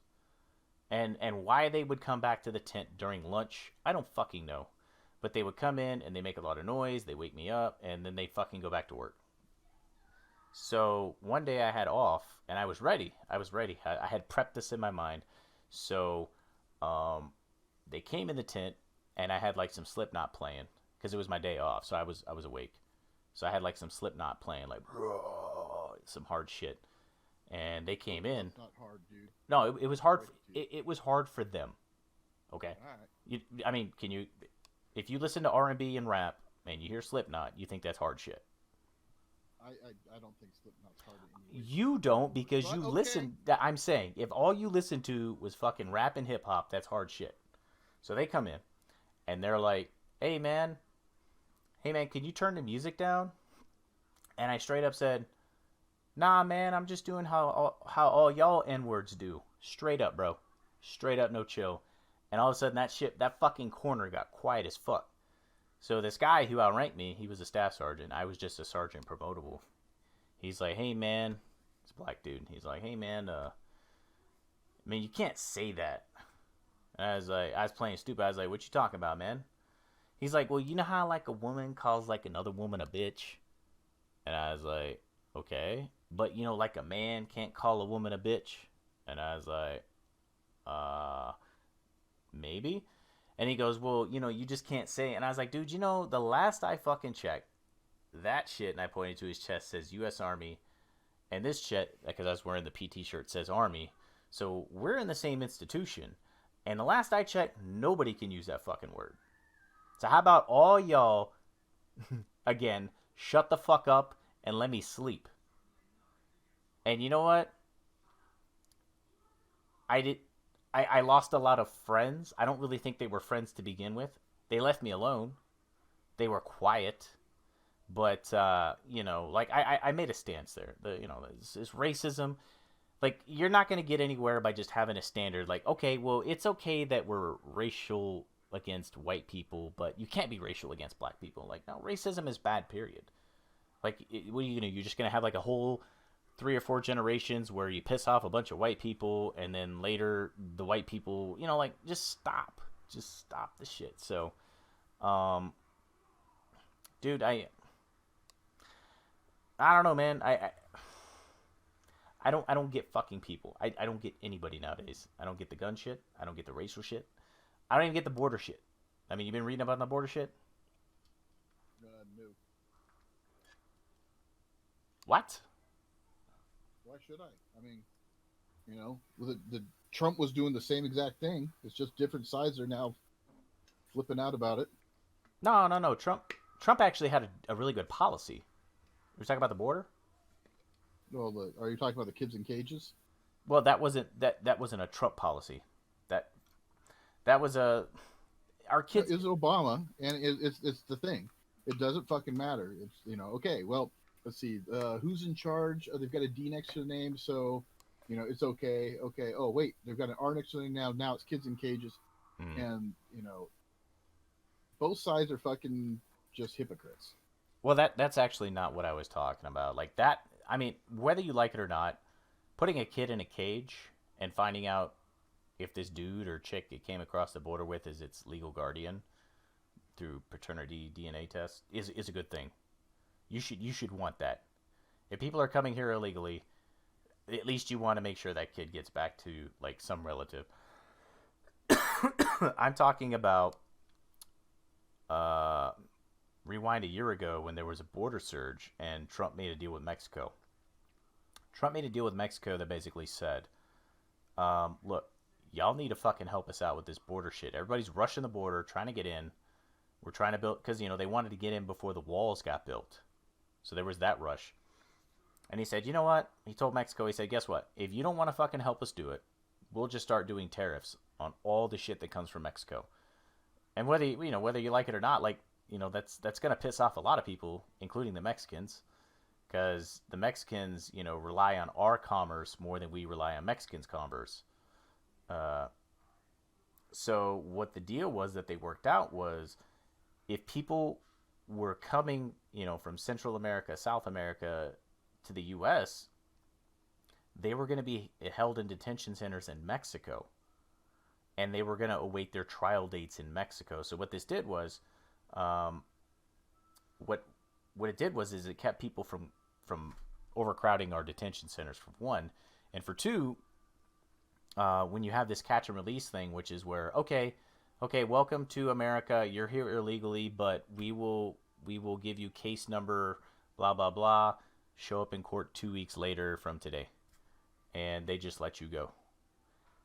And why they would come back to the tent during lunch, I don't fucking know. But they would come in and they make a lot of noise. They wake me up and then they fucking go back to work. So one day I had off and I was ready. I had prepped this in my mind. So they came in the tent and I had like some Slipknot playing because it was my day off. So I was awake. So I had like some Slipknot playing, like some hard shit. And they came in. Not hard, dude. No, it was hard. It was hard for them. Okay. All right. Can you? If you listen to R&B and rap and you hear Slipknot, you think that's hard shit. I don't think Slipknot's hard in English. You don't because you listen. I'm saying if all you listened to was fucking rap and hip hop, that's hard shit. So they come in and they're like, hey man, can you turn the music down? And I straight up said, nah man, I'm just doing how all y'all N-words do. Straight up, bro. Straight up, no chill. And all of a sudden, that fucking corner got quiet as fuck. So this guy who outranked me, he was a staff sergeant. I was just a sergeant promotable. He's like, hey, man. It's a black dude. He's like, hey, man, you can't say that. And I was playing stupid. I was like, what you talking about, man? He's like, well, you know how, like, a woman calls, like, another woman a bitch? And I was like, okay. But, like a man can't call a woman a bitch? And I was like, maybe. And he goes, well, you just can't say it. And I was like, dude, the last I fucking checked, that shit, and I pointed to his chest, says U.S. Army. And this shit, because I was wearing the PT shirt, says Army. So we're in the same institution. And the last I checked, nobody can use that fucking word. So how about all y'all, again, shut the fuck up and let me sleep. And you know what? I lost a lot of friends. I don't really think they were friends to begin with. They left me alone. They were quiet. But, I made a stance there. This racism. Like, you're not going to get anywhere by just having a standard. Like, okay, well, it's okay that we're racial against white people, but you can't be racial against black people. Like, no, racism is bad, period. Like, what are you going to do? You're just going to have, like, a whole 3 or 4 generations where you piss off a bunch of white people, and then later the white people, like, just stop the shit. So, dude, I don't know, man. I don't get fucking people. I don't get anybody nowadays. I don't get the gun shit. I don't get the racial shit. I don't even get the border shit. I mean, you been reading about the border shit? No. What? Why should I? I mean, the Trump was doing the same exact thing. It's just different sides are now flipping out about it. No. Trump actually had a really good policy. We're talking about the border? Well, are you talking about the kids in cages? Well, that wasn't a Trump policy. That was our kids. It's Obama, and it's the thing. It doesn't fucking matter. It's okay. Well, let's see. Who's in charge? They've got a D next to the name, so it's okay. Okay. Oh wait, they've got an R next to the name now. Now it's kids in cages, and both sides are fucking just hypocrites. Well, that's actually not what I was talking about. Like that. I mean, whether you like it or not, putting a kid in a cage and finding out if this dude or chick it came across the border with is its legal guardian through paternity DNA test is a good thing. You should want that. If people are coming here illegally, at least you want to make sure that kid gets back to like some relative. I'm talking about rewind a year ago when there was a border surge and Trump made a deal with Mexico. Trump made a deal with Mexico that basically said, look, y'all need to fucking help us out with this border shit. Everybody's rushing the border, trying to get in. We're trying to build, because, they wanted to get in before the walls got built. So there was that rush. And he said, you know what? He told Mexico, he said, guess what? If you don't want to fucking help us do it, we'll just start doing tariffs on all the shit that comes from Mexico. And whether you like it or not, like, that's going to piss off a lot of people, including the Mexicans, because the Mexicans, rely on our commerce more than we rely on Mexicans' commerce. So what the deal was that they worked out was if people were coming, from Central America, South America to the U.S., they were going to be held in detention centers in Mexico, and they were going to await their trial dates in Mexico. So what this did was, what it did was is it kept people from overcrowding our detention centers, for one, and for two, when you have this catch and release thing, which is where okay, welcome to America, you're here illegally, but we will give you case number blah blah blah, show up in court 2 weeks later from today, and they just let you go.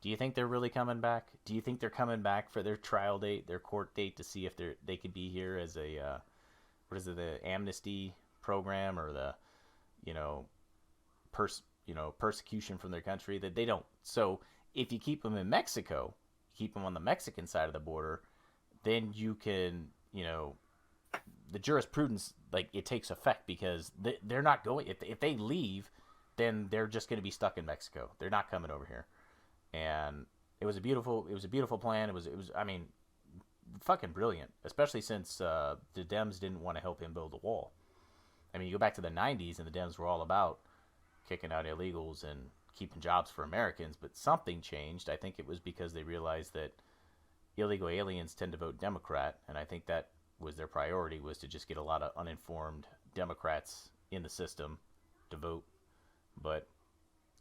Do you think they're really coming back? Do you think they're coming back for their trial date, their court date, to see if they could be here as a the amnesty program or the persecution from their country? That they don't. So if you keep them in Mexico, keep them on the Mexican side of the border, then you can, the jurisprudence, like, it takes effect, because they're not going, if they leave, then they're just going to be stuck in Mexico. They're not coming over here. And it was a beautiful plan. It was I mean, fucking brilliant, especially since the Dems didn't want to help him build a wall. I mean, you go back to the 90s and the Dems were all about kicking out illegals and keeping jobs for Americans, but something changed. I think it was because they realized that illegal aliens tend to vote Democrat, and I think that was their priority, was to just get a lot of uninformed Democrats in the system to vote. But,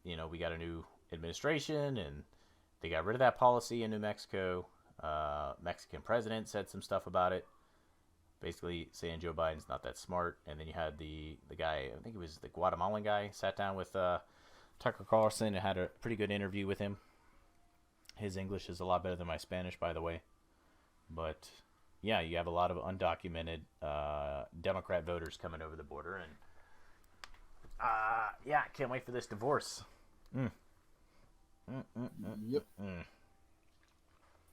we got a new administration, and they got rid of that policy in New Mexico. Mexican president said some stuff about it, basically saying Joe Biden's not that smart. And then you had the guy, I think it was the Guatemalan guy, sat down with Tucker Carlson and had a pretty good interview with him. His English is a lot better than my Spanish, by the way. But yeah, you have a lot of undocumented Democrat voters coming over the border, and yeah, can't wait for this divorce. Yep.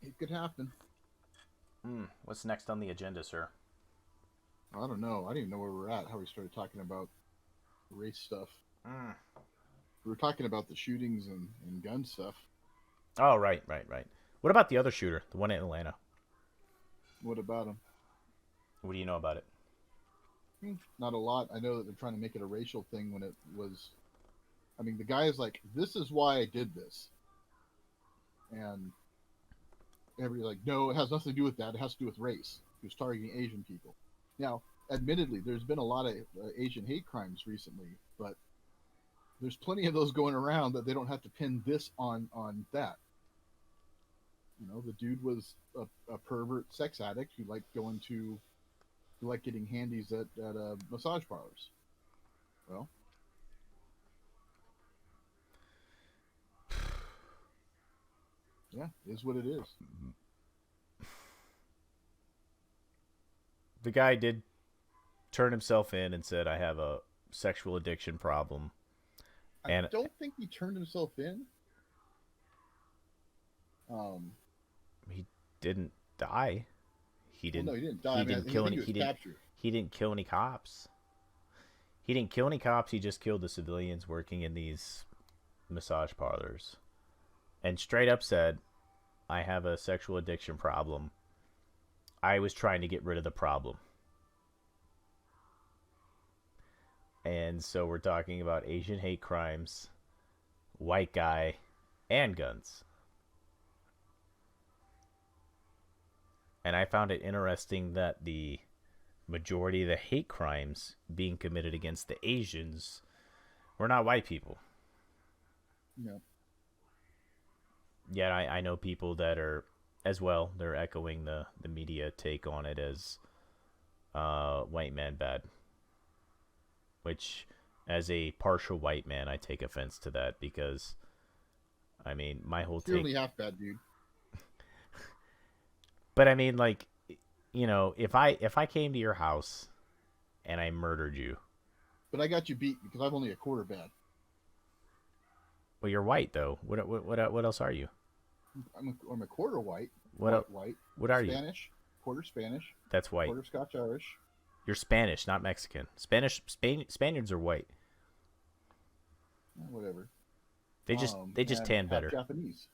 It could happen. What's next on the agenda, sir? I don't know. I didn't even know where we're at, how we started talking about race stuff. We were talking about the shootings and gun stuff. Oh, right. What about the other shooter, the one in Atlanta? What about him? What do you know about it? Not a lot. I know that they're trying to make it a racial thing when it was I mean, the guy is like, this is why I did this. And everybody's like, no, it has nothing to do with that. It has to do with race. He was targeting Asian people. Now, admittedly, there's been a lot of Asian hate crimes recently, but there's plenty of those going around that they don't have to pin this on that. You know, the dude was a pervert sex addict who liked getting handies at massage parlors. Well, yeah, is what it is. The guy did turn himself in and said, I have a sexual addiction problem. I don't think he turned himself in. He didn't die. He didn't. Well, no, he didn't die. He didn't kill any. He didn't kill any cops. He didn't kill any cops. He just killed the civilians working in these massage parlors, and straight up said, "I have a sexual addiction problem. I was trying to get rid of the problem." And so we're talking about Asian hate crimes, white guy, and guns. And I found it interesting that the majority of the hate crimes being committed against the Asians were not white people. No. Yet I know people that are, as well, they're echoing the media take on it as white man bad. Which, as a partial white man, I take offense to that because, I mean, my whole take... You're only half bad, dude. But I mean, like, you know, if I came to your house and I murdered you... But I got you beat because I'm only a quarter bad. Well, you're white, though. What else are you? I'm a quarter white. White. What are you? Spanish. Quarter Spanish. That's white. Quarter Scotch-Irish. You're Spanish, not Mexican. Spaniards are white. Whatever. They just tan better. Japanese.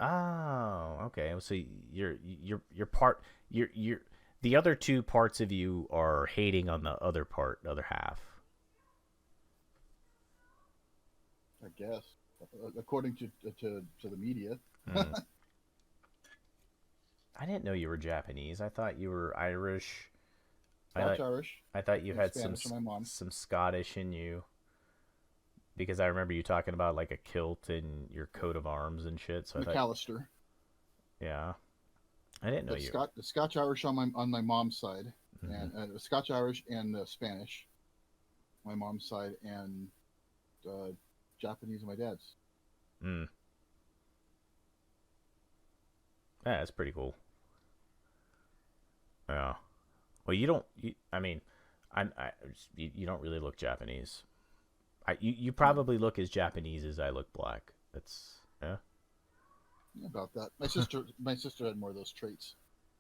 Oh, okay. So you're part. You're the other two parts of you are hating on the other half. I guess, according to the media. Mm. I didn't know you were Japanese. I thought you were Irish. Scotch-Irish. I thought you had Spanish some Scottish in you. Because I remember you talking about like a kilt and your coat of arms and shit. So McAllister. Yeah, I didn't know you. The Scotch-Irish on my mom's side, Mm-hmm. and Scotch-Irish and Spanish, my mom's side, and Japanese on my dad's. Mm. Yeah, that's pretty cool. Yeah. Well, you don't. I mean, you don't really look Japanese. You probably look as Japanese as I look black. That's yeah. About that, my sister had more of those traits.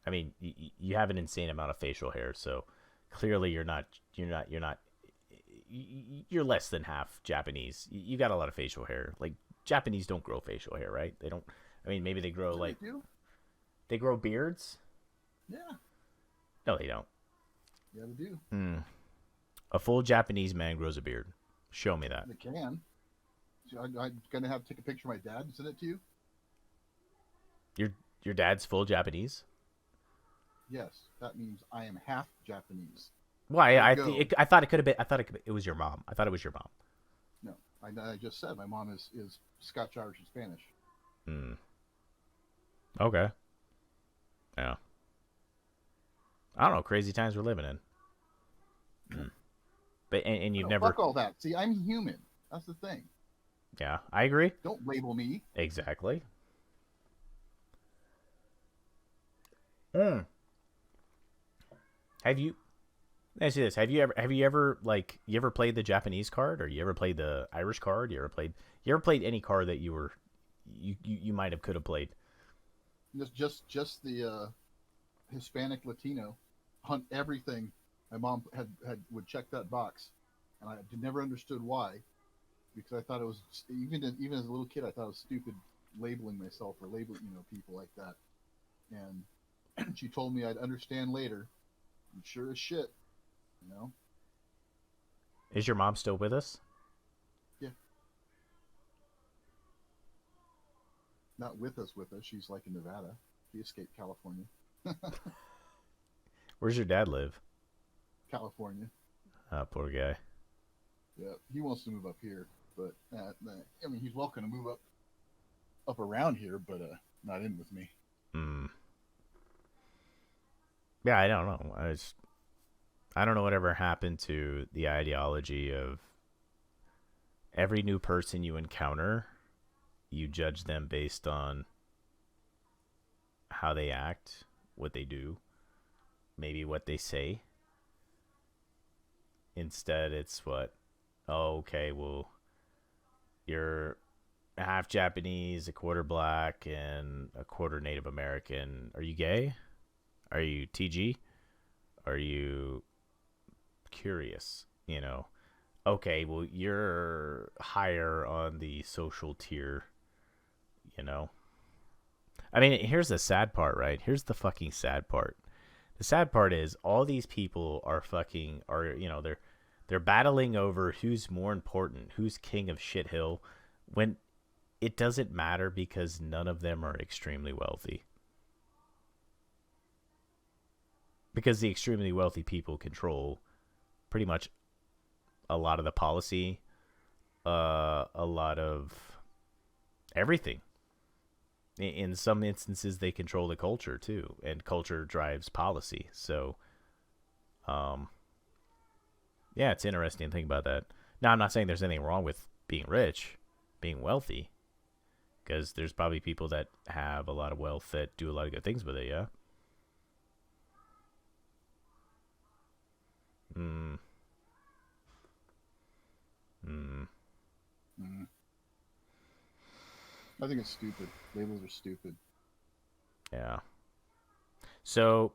I mean, you have an insane amount of facial hair, so clearly you're less than half Japanese. You got a lot of facial hair. Like Japanese don't grow facial hair, right? They don't. I mean, maybe they grow like they do. They grow beards. Yeah. No, they don't. Yeah, they do. A full Japanese man grows a beard. Show me that. They can. So I'm gonna have to take a picture of my dad and send it to you. Your dad's full Japanese? Yes, that means I am half Japanese. Why? I thought it could have been. It was your mom. I thought it was your mom. No, I just said my mom is Scotch, Irish, and Spanish. Hmm. Okay. Yeah. I don't know. Crazy times we're living in. Mm. But and you've never. Fuck all that. See, I'm human. That's the thing. Yeah, I agree. Don't label me. Exactly. Have you? Let me see this. Have you ever played the Japanese card, or you ever played the Irish card? You ever played any card that you could have played? Just the Hispanic Latino hunt everything. My mom would check that box, and I never understood why, because I thought it was even as a little kid I thought it was stupid labeling myself or labeling people like that, and she told me I'd understand later. And sure as shit, Is your mom still with us? not with us. She's like in Nevada. She escaped California. Where's your dad live? California. Ah, poor guy. Yeah, he wants to move up here, but I mean, he's welcome to move up around here, but not in with me. Hmm. Yeah, I don't know. I don't know whatever happened to the ideology of every new person you encounter, you judge them based on how they act, what they do, maybe what they say. Instead, it's what, oh, okay, well, you're half Japanese, a quarter black, and a quarter Native American. Are you gay? Are you TG? Are you curious? You know, okay, well, you're higher on the social tier, you know? I mean, here's the sad part, right? Here's the fucking sad part. The sad part is all these people they're battling over who's more important, who's king of shit hill, when it doesn't matter because none of them are extremely wealthy. Because the extremely wealthy people control pretty much a lot of the policy, a lot of everything. In some instances, they control the culture too, and culture drives policy. So, yeah, it's interesting to think about that. Now, I'm not saying there's anything wrong with being rich, being wealthy, because there's probably people that have a lot of wealth that do a lot of good things with it. Yeah. Hmm. Hmm. Mm. I think it's stupid. Labels are stupid. Yeah. So,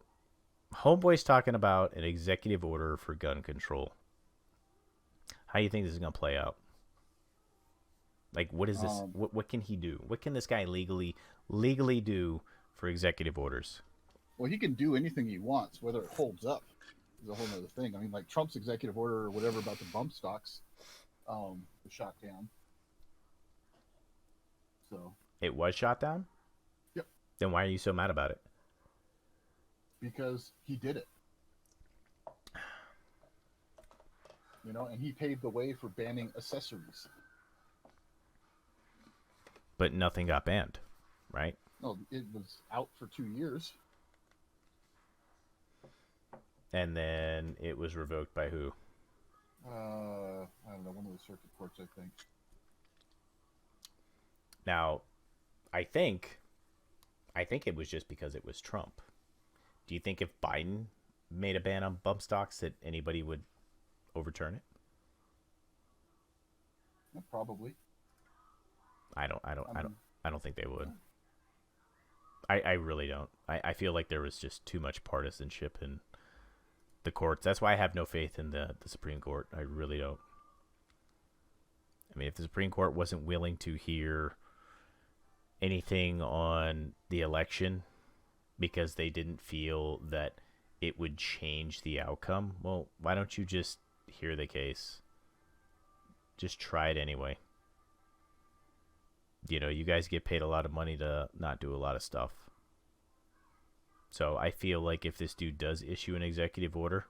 Homeboy's talking about an executive order for gun control. How do you think this is going to play out? Like, what is this? What can he do? What can this guy legally do for executive orders? Well, he can do anything he wants, whether it holds up is a whole other thing. I mean, like Trump's executive order or whatever about the bump stocks was shot down. So it was shot down? Yep. Then why are you so mad about it? Because he did it. You know, and he paved the way for banning accessories. But nothing got banned, right? No, it was out for 2 years. And then it was revoked by who? I don't know, one of the circuit courts, I think. Now, I think it was just because it was Trump. Do you think if Biden made a ban on bump stocks that anybody would overturn it? Yeah, probably. I don't think they would. I really don't. I feel like there was just too much partisanship in the courts. That's why I have no faith in the Supreme Court. I really don't. I mean, if the Supreme Court wasn't willing to hear anything on the election because they didn't feel that it would change the outcome, well, why don't you just hear the case? Just try it anyway. You know, you guys get paid a lot of money to not do a lot of stuff. So I feel like if this dude does issue an executive order,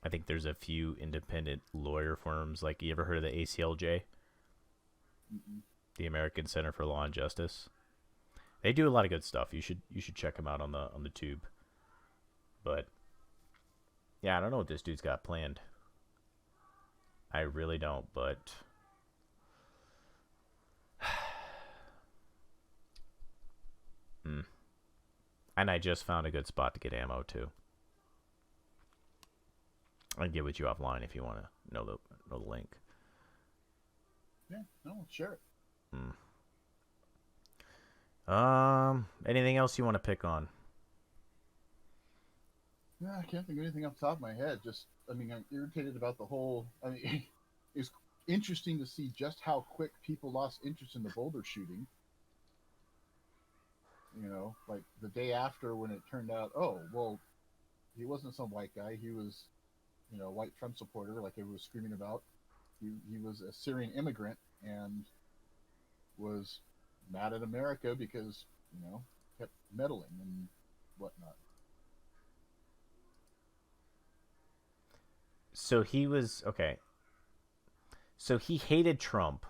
I think there's a few independent lawyer firms. Like, you ever heard of the ACLJ? Mm-mm. The American Center for Law and Justice. They do a lot of good stuff. You should check them out on the tube. But yeah, I don't know what this dude's got planned. I really don't, but and I just found a good spot to get ammo too. I can get with you offline if you want to know the link. Yeah, no, share it. Anything else you want to pick on? Yeah, I can't think of anything off the top of my head. Just, I mean, I'm irritated about the whole. I mean, it's interesting to see just how quick people lost interest in the Boulder shooting. You know, like the day after when it turned out, oh, well, he wasn't some white guy. He was, you know, a white Trump supporter, like everyone was screaming about. He was a Syrian immigrant and was mad at America because, kept meddling and whatnot. So he was okay. So he hated Trump,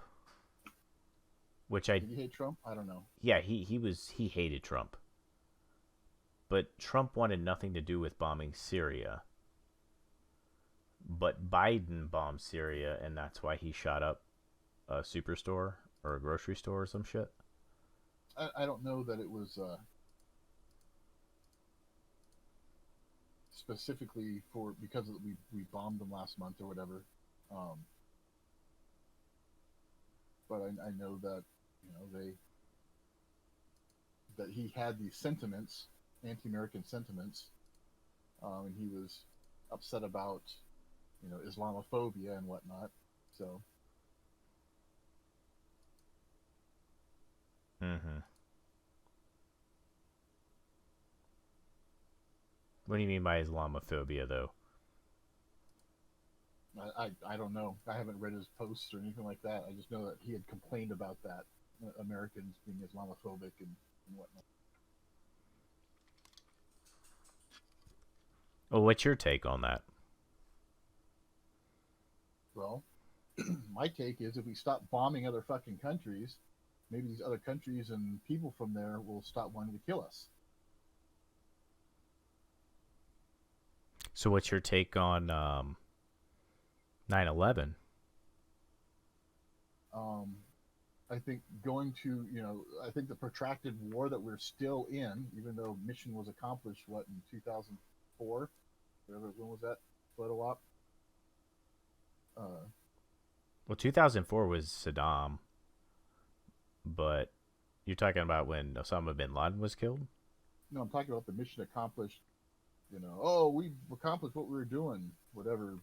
which I Did he hate Trump? I don't know. yeah, he hated Trump. But Trump wanted nothing to do with bombing Syria. But Biden bombed Syria, and that's why he shot up a superstore or a grocery store or some shit. I don't know that it was specifically for because we bombed them last month or whatever. Um, but I know that they that he had these sentiments, anti-American sentiments, and he was upset about Islamophobia and whatnot. So Mm-hmm. What do you mean by Islamophobia, though? I don't know. I haven't read his posts or anything like that. I just know that he had complained about that, Americans being Islamophobic and whatnot. Well, what's your take on that? Well, my take is if we stop bombing other fucking countries, maybe these other countries and people from there will stop wanting to kill us. So, what's your take on 9/11? Um, I think going to, I think the protracted war that we're still in, even though mission was accomplished, what, in 2004? Whatever, when was that? Photo op? Uh, Well, 2004 was Saddam, but you're talking about when Osama bin Laden was killed? no, I'm talking about the mission accomplished, oh, we accomplished what we were doing, whatever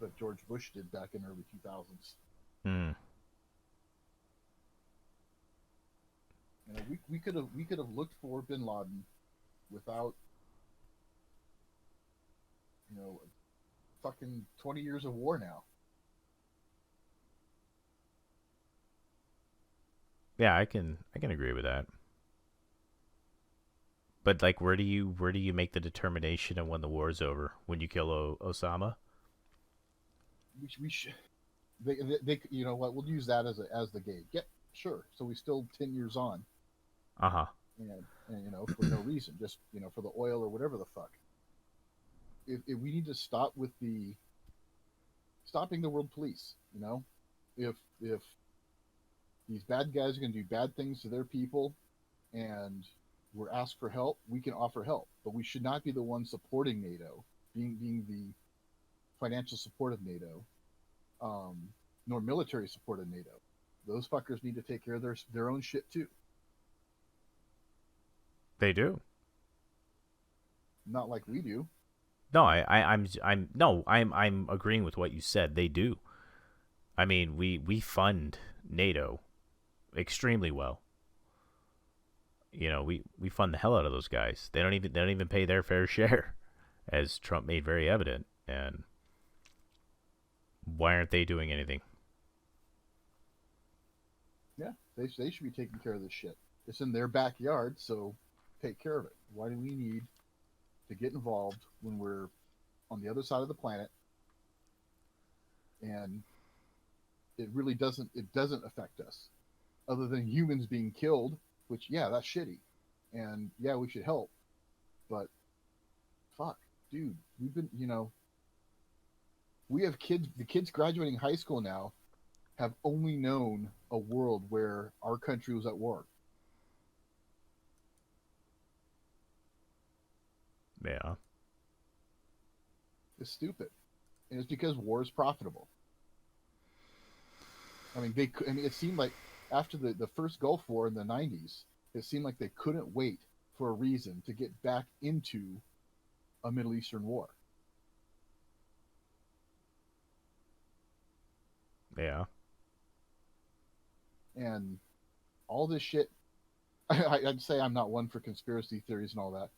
that George Bush did back in early 2000s. Hmm. We could have looked for bin Laden without, fucking 20 years of war now. Yeah, I can agree with that. But like, where do you make the determination of when the war's over? When you kill Osama? We should. They you know what? We'll use that as the gauge. Yeah, sure. So we still 10 years on, Uh huh. and for no reason, just for the oil or whatever the fuck. If we need to stop with the stopping the world police, if these bad guys are going to do bad things to their people, and we're asked for help, we can offer help, but we should not be the ones supporting NATO, being the financial support of NATO, um, nor military support of NATO. Those fuckers need to take care of their own shit too. They do. Not like we do. No, I'm no, I'm agreeing with what you said. They do. I mean, we fund NATO extremely well. We fund the hell out of those guys. They don't even pay their fair share, as Trump made very evident. And why aren't they doing anything? Yeah, they should be taking care of this shit. It's in their backyard, so take care of it. Why do we need to get involved when we're on the other side of the planet and it doesn't affect us other than humans being killed, which, yeah, that's shitty, and yeah, we should help, but fuck, dude, we've been, we have kids. The kids graduating high school now have only known a world where our country was at war. Yeah. It's stupid, and it's because war is profitable. I mean, it seemed like after the first Gulf War in the 90s, it seemed like they couldn't wait for a reason to get back into a Middle Eastern war. Yeah. And all this shit, I'd say I'm not one for conspiracy theories and all that,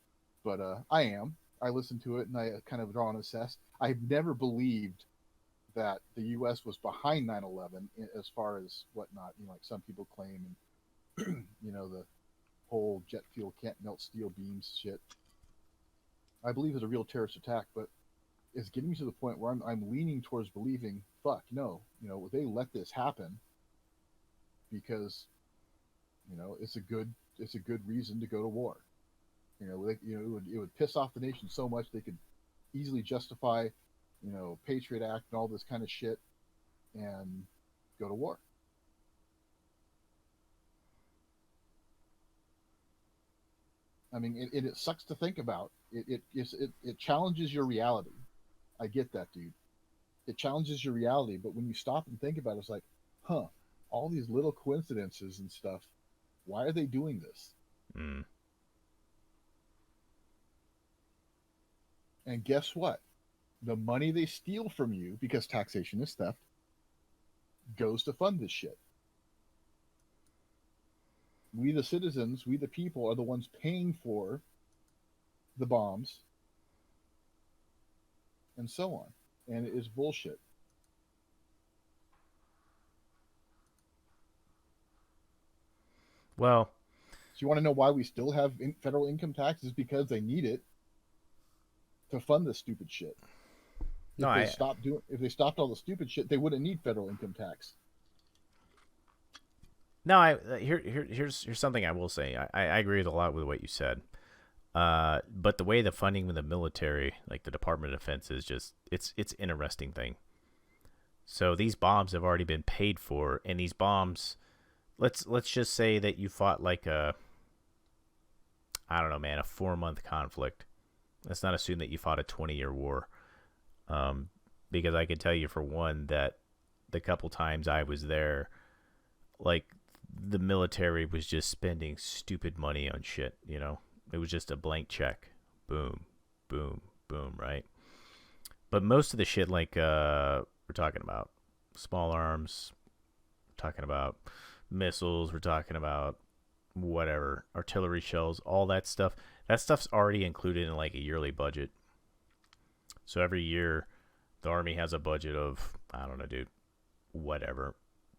but I am. I listen to it and I kind of draw and assess. I've never believed that the U.S. was behind 9/11 as far as whatnot. You know, like some people claim, and the whole jet fuel can't melt steel beams shit. I believe it's a real terrorist attack, but it's getting me to the point where I'm leaning towards believing, fuck no, they let this happen because it's a good reason to go to war. It would piss off the nation so much they could easily justify, Patriot Act and all this kind of shit, and go to war. I mean, it sucks to think about. It challenges your reality. I get that, dude. It challenges your reality, but when you stop and think about it, it's like, huh, all these little coincidences and stuff. Why are they doing this? Mm. And guess what? The money they steal from you, because taxation is theft, goes to fund this shit. We, the citizens, we, the people, are the ones paying for the bombs and so on. And it is bullshit. Well, so you want to know why we still have federal income tax? Is because they need it to fund this stupid shit. If they stopped all the stupid shit, they wouldn't need federal income tax. No, here's something I will say. I agree with a lot with what you said. But the way the funding with the military, like the Department of Defense, is just it's an interesting thing. So these bombs have already been paid for, and these bombs, let's just say that you fought like a 4-month conflict. Let's not assume that you fought a 20-year war. Because I can tell you for one that the couple times I was there, like the military was just spending stupid money on shit, It was just a blank check. Boom, boom, boom, right? But most of the shit, like, we're talking about small arms, we're talking about missiles, we're talking about whatever, artillery shells, all that stuff's already included in, like, a yearly budget. So every year, the Army has a budget of, I don't know, dude, whatever,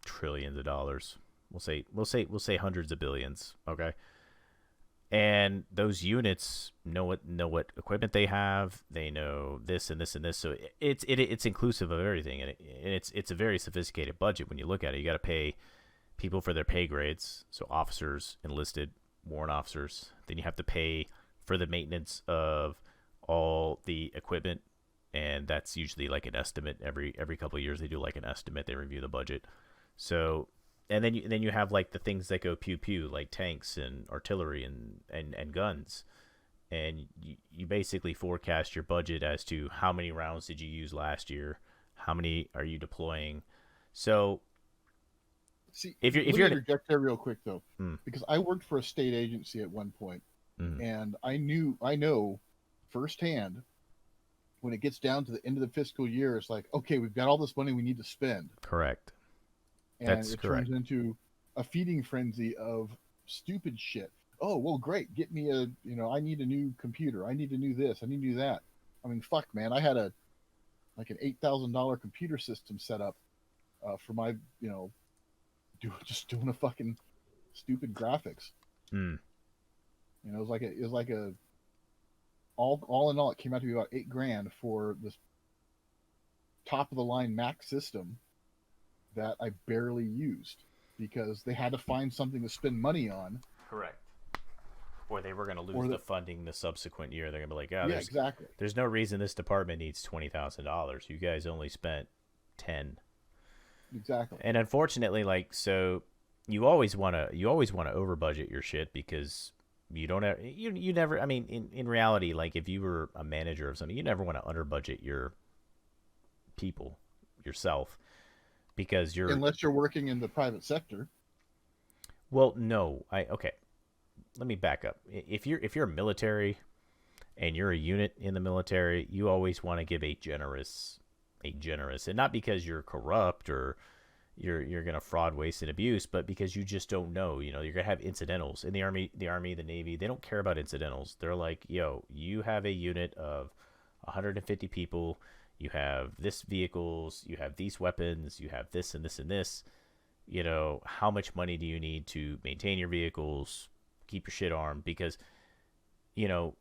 trillions of dollars. We'll say hundreds of billions, okay? And those units know what equipment they have. They know this and this and this. So it's inclusive of everything, and it's a very sophisticated budget when you look at it. You got to pay people for their pay grades, so officers, enlisted, warrant officers. Then you have to pay for the maintenance of all the equipment, and that's usually like an estimate. Every couple of years they do like an estimate. They review the budget. So. And then you have like the things that go pew pew, like tanks and artillery and guns, and you basically forecast your budget as to how many rounds did you use last year, how many are you deploying. So, see, if you're interject there real quick though, because I worked for a state agency at one point, and I know firsthand when it gets down to the end of the fiscal year, it's like, okay, we've got all this money we need to spend. Correct. And That's it correct. turns into a feeding frenzy of stupid shit. Oh, well, great. Get me I need a new computer. I need to do this. I need to do that. I mean, fuck, man. I had an $8,000 computer system set up for my, just doing a fucking stupid graphics. It was like a all in all, it came out to be about $8,000 for this top of the line Mac system that I barely used because they had to find something to spend money on. Correct. Or they were going to lose the funding the subsequent year. They're going to be like, yeah, exactly. There's no reason this department needs $20,000. You guys only spent $10,000. Exactly. And unfortunately, like, so you always want to over budget your shit because you don't have, you never, I mean, in reality, like if you were a manager of something, you never want to under budget your people, yourself. Because unless you're working in the private sector. Well, no. Okay. Let me back up. If you're military and you're a unit in the military, you always want to give a generous, and not because you're corrupt or you're going to fraud, waste, and abuse, but because you just don't know. You're going to have incidentals. In the Army, the Navy, they don't care about incidentals. They're like, yo, you have a unit of 150 people. you have this vehicles, you have these weapons, you have this and this and this. You know, how much money do you need to maintain your vehicles, keep your shit armed? Because, you know,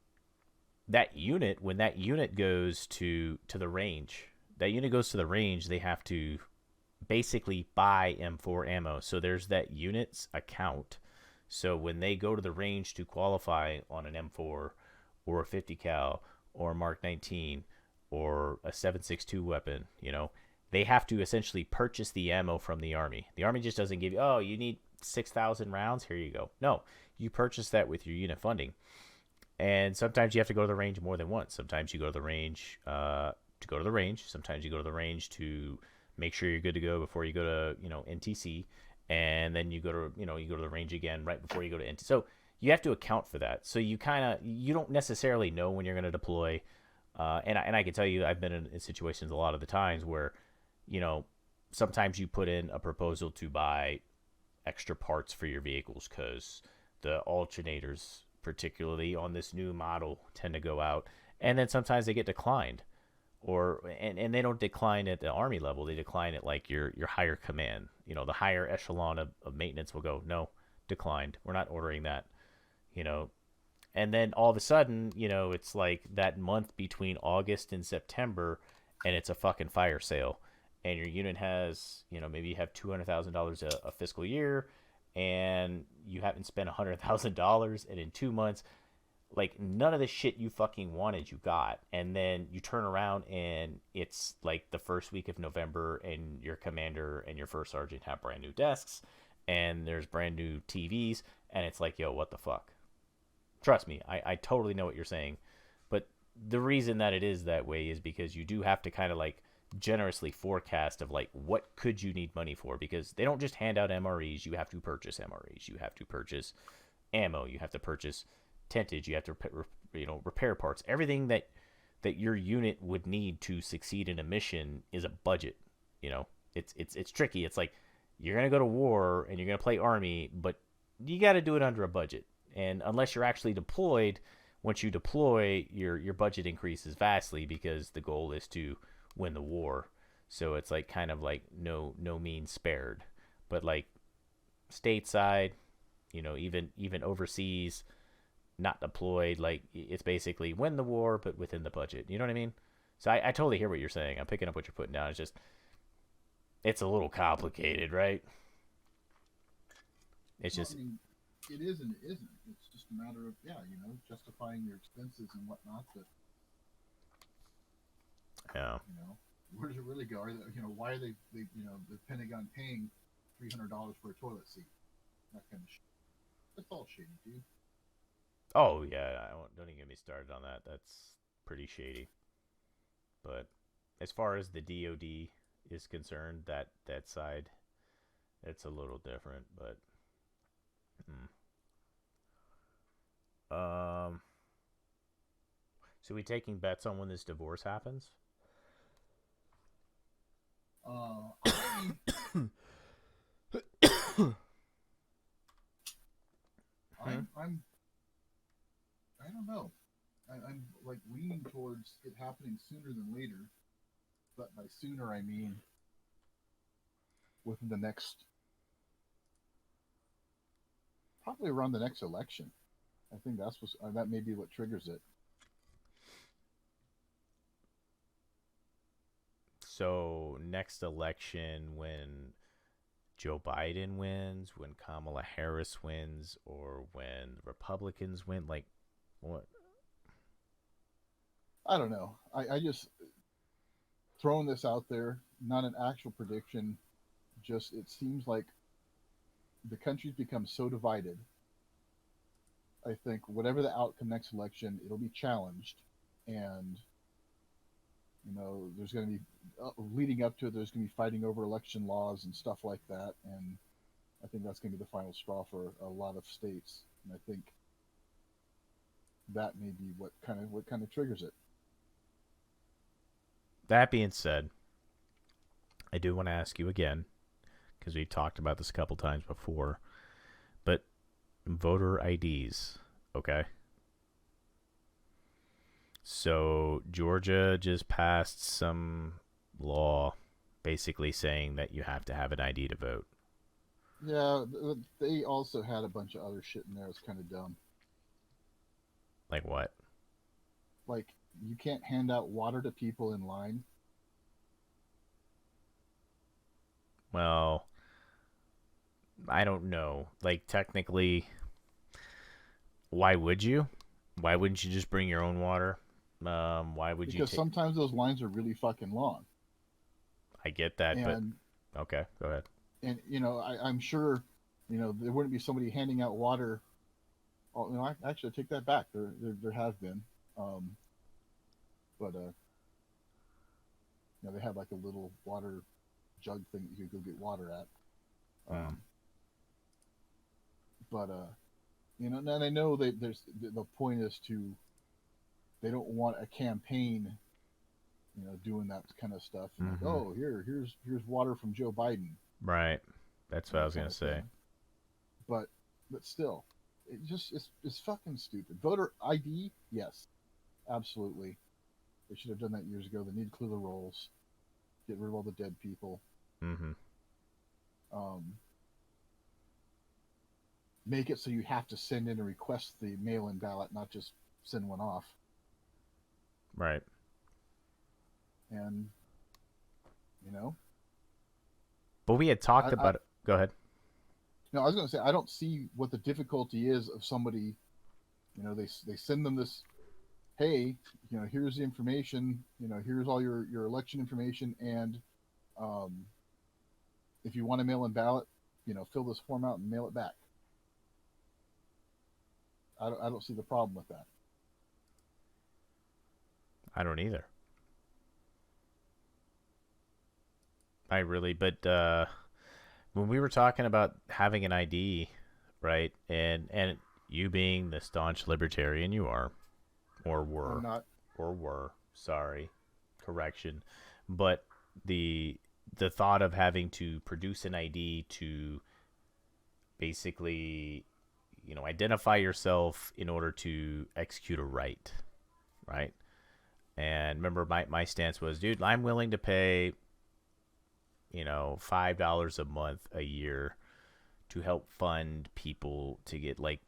that unit, when that unit goes to the range, they have to basically buy M4 ammo. So there's that unit's account. So when they go to the range to qualify on an M4 or a 50 cal or a Mark 19 or a 7.62 weapon, you know, they have to essentially purchase the ammo from the Army. The Army just doesn't give you, oh, you need 6,000 rounds, here you go. No, you purchase that with your unit funding. And sometimes you have to go to the range more than once. Sometimes you go to the range to go to the range. Sometimes you go to the range to make sure you're good to go before you go to, you know, NTC. And then you go to, you know, you go to the range again right before you go to NTC. So you have to account for that. So you don't necessarily know when you're going to deploy. And I can tell you, I've been in situations a lot of the times where, you know, sometimes you put in a proposal to buy extra parts for your vehicles because the alternators, particularly on this new model, tend to go out, and then sometimes they get declined, and they don't decline at the Army level. They decline at like your higher command. You know, the higher echelon of maintenance will go, no, declined. We're not ordering that. You know, and then all of a sudden, you know, it's like that month between August and September, and it's a fucking fire sale, and your unit has, you know, maybe you have $200,000 a fiscal year, and you haven't spent $100,000, and in 2 months, like, none of the shit you fucking wanted you got, and then you turn around and it's like the first week of November, and your commander and your first sergeant have brand new desks, and there's brand new TVs, and it's like, yo, what the fuck? Trust me, I totally know what you're saying, but the reason that it is that way is because you do have to kind of like generously forecast of like what could you need money for, because they don't just hand out MREs. You have to purchase MREs, you have to purchase ammo, you have to purchase tentage, you have to repair parts. Everything that your unit would need to succeed in a mission is a budget. You know, it's tricky. It's like you're gonna go to war and you're gonna play Army, but you got to do it under a budget. And unless you're actually deployed, once you deploy, your budget increases vastly because the goal is to win the war. So it's like kind of like no means spared. But like stateside, you know, even overseas, not deployed, like it's basically win the war but within the budget. You know what I mean? So I totally hear what you're saying. I'm picking up what you're putting down. It's just it's a little complicated, right? It's just I mean, it is and it isn't. It's just a matter of, yeah, you know, justifying your expenses and whatnot. But yeah. You know, where does it really go? You know, why are they you know, the Pentagon paying $300 for a toilet seat? That kind of shit. That's all shady, dude. Oh yeah, don't even get me started on that. That's pretty shady. But as far as the DoD is concerned, that side, it's a little different. But so we taking bets on when this divorce happens? I don't know. I'm like leaning towards it happening sooner than later, but by sooner I mean within the next, probably around the next election. I think that may be what triggers it. So next election, when Joe Biden wins, when Kamala Harris wins, or when Republicans win, like what? I don't know. I just throwing this out there, not an actual prediction. Just it seems like the country's become so divided. I think whatever the outcome next election, it'll be challenged, and you know, there's going to be leading up to it. There's going to be fighting over election laws and stuff like that, and I think that's going to be the final straw for a lot of states. And I think that may be what kind of triggers it. That being said, I do want to ask you again, because we've talked about this a couple times before, but voter IDs, okay? So Georgia just passed some law basically saying that you have to have an ID to vote. Yeah, they also had a bunch of other shit in there. It's kind of dumb. Like what? Like, you can't hand out water to people in line. Well, I don't know. Like technically, why would you? Why wouldn't you just bring your own water? Why would you Because take? sometimes those lines are really fucking long. I get that, but And okay, go ahead. I'm sure, there wouldn't be somebody handing out water. Oh, actually, I take that back. There have been, um, but they have like a little water jug thing that you could go get water at. Hmm. But and I know there's the point is to they don't want a campaign, doing that kind of stuff and like, Mm-hmm. oh, here's water from Joe Biden, Right. That's what I that was kind gonna of say. thing. But still, it's fucking stupid. Voter ID, yes, absolutely. They should have done that years ago. They need to clear the rolls, get rid of all the dead people. Mm-hmm. Um, make it so you have to send in and request the mail-in ballot, not just send one off. Right. And you know, But we had talked I about it. Go ahead. no, I was going to say I don't see what the difficulty is of somebody. They send them this. Hey, here's the information. Here's all your election information, and um, if you want a mail-in ballot, fill this form out and mail it back. I don't see the problem with that. I don't either. I really, but when we were talking about having an ID, right, and you being the staunch libertarian you are, or I'm were, not. sorry, correction, but the the thought of having to produce an ID to basically, identify yourself in order to execute a right? And remember, my stance was, dude, I'm willing to pay, $5 a month a year to help fund people to get like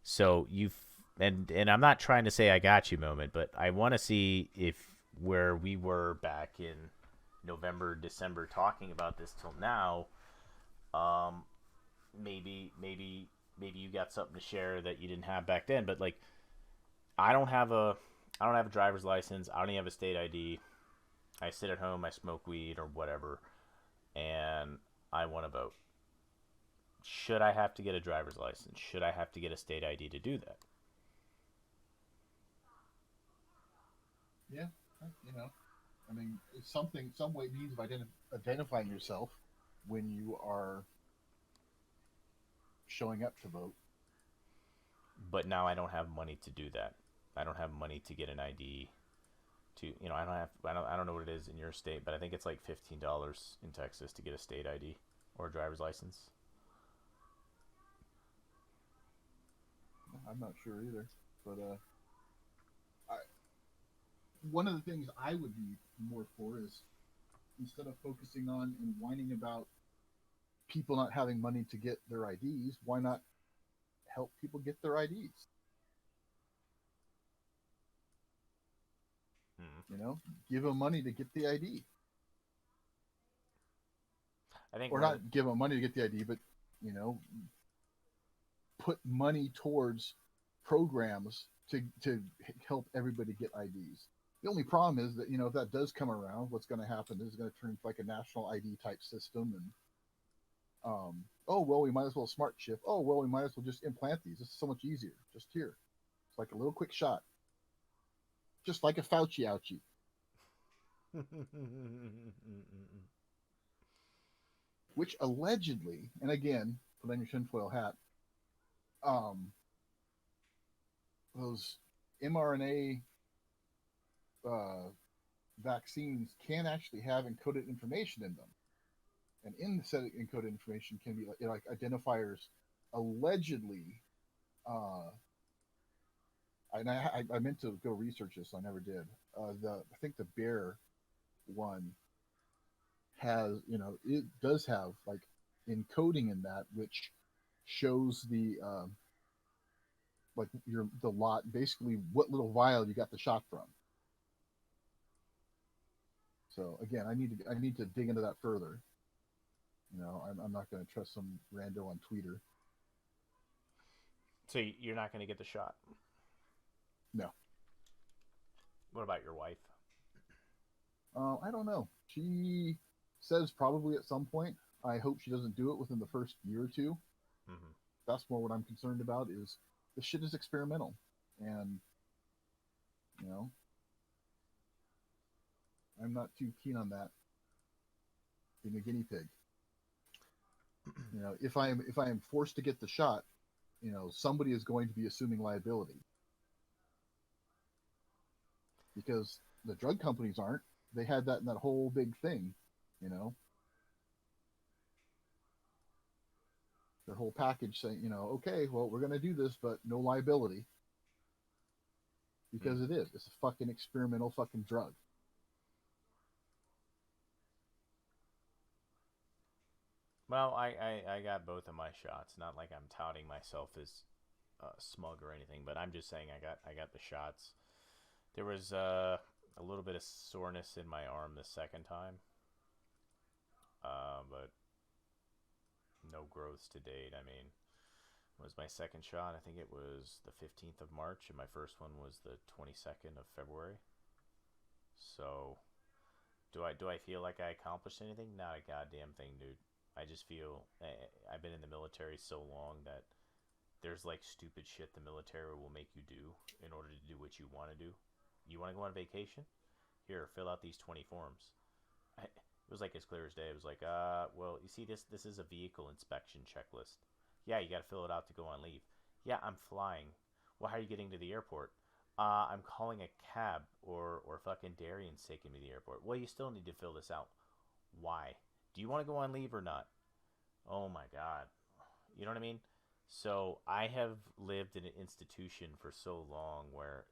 so you've and I'm not trying to say I got you moment, but I want to see if where we were back in November, December talking about this till now, um maybe you got something to share that you didn't have back then, but like I don't have a I don't have a driver's license, I don't even have a state ID. I sit at home, I smoke weed or whatever, and I want to vote. Should I have to get a driver's license? Should I have to get a state ID to do that? Yeah, I mean, it's some way means of identifying yourself when you are showing up to vote. But now I don't have money to do that. I don't have money to get an ID. I don't know what it is in your state, but I think it's like $15 in Texas to get a state ID or a driver's license. I'm not sure either, but I, one of the things I would be more for is instead of focusing on and whining about people not having money to get their IDs, why not help people get their IDs? Hmm. Give them money to get the ID, I think or one of the, not give them money to get the ID, but you know, put money towards programs to help everybody get IDs. The only problem is that if that does come around, what's going to happen is it's going to turn into like a national ID type system, and oh well, we might as well smart chip. Oh well, we might as well just implant these. It's so much easier. Just here, it's like a little quick shot, just like a Fauci ouchie, which allegedly, and again, put on your tinfoil hat, um, those mRNA uh, vaccines can actually have encoded information in them, and in the set of encoded information can be like identifiers allegedly uh, And I meant to go research this. I never did. I think the bear one has, it does have like encoding in that, which shows like the lot, basically what little vial you got the shot from. So again, I need to dig into that further. I'm not going to trust some rando on Twitter. So you're not going to get the shot. No. What about your wife? I don't know. She says probably at some point. I hope she doesn't do it within the first year or two. Mm-hmm. That's more what I'm concerned about. Is the shit is experimental, and you know I'm not too keen on that being a guinea pig. If I am forced to get the shot, somebody is going to be assuming liability because the drug companies aren't. They had that in that whole big thing, you know, their whole package saying, okay, well, we're going to do this, but no liability Mm. because it is. It's a fucking experimental fucking drug. Well, I got both of my shots. Not like I'm touting myself as smug or anything, but I'm just saying I got the shots. There was a little bit of soreness in my arm the second time, but no growths to date. I mean, it was my second shot. I think it was the 15th of March, and my first one was the 22nd of February. So, do I feel like I accomplished anything? Not a goddamn thing, dude. I just feel I've been in the military so long that there's like stupid shit the military will make you do in order to do what you want to do. You want to go on vacation? Here, fill out these 20 forms. It was like as clear as day. It was like, well, you see, this is a vehicle inspection checklist. Yeah, you got to fill it out to go on leave. Yeah, I'm flying. Well, how are you getting to the airport? I'm calling a cab, or fucking Darian's taking me to the airport. Well, you still need to fill this out. Why? Do you want to go on leave or not? Oh my god. You know what I mean? So I have lived in an institution for so long where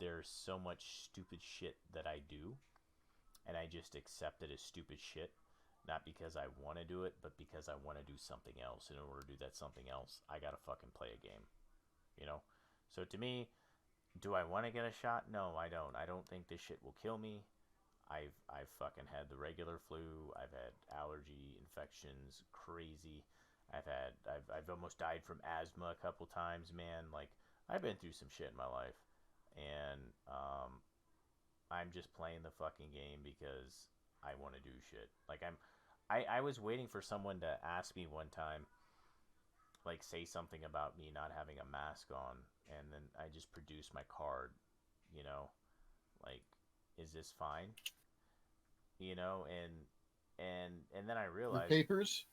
there's so much stupid shit that I do, and I just accept it as stupid shit, not because I want to do it, but because I want to do something else. And in order to do that something else, I gotta fucking play a game, you know. So to me, do I want to get a shot? No, I don't. I don't think this shit will kill me. I've fucking had the regular flu. I've had allergy infections, crazy. I've almost died from asthma a couple times, man. Like I've been through some shit in my life, and I'm just playing the fucking game because I want to do shit. Like I was waiting for someone to ask me one time, like say something about me not having a mask on, and then I just produced my card, you know, like is this fine? And then I Your realized papers,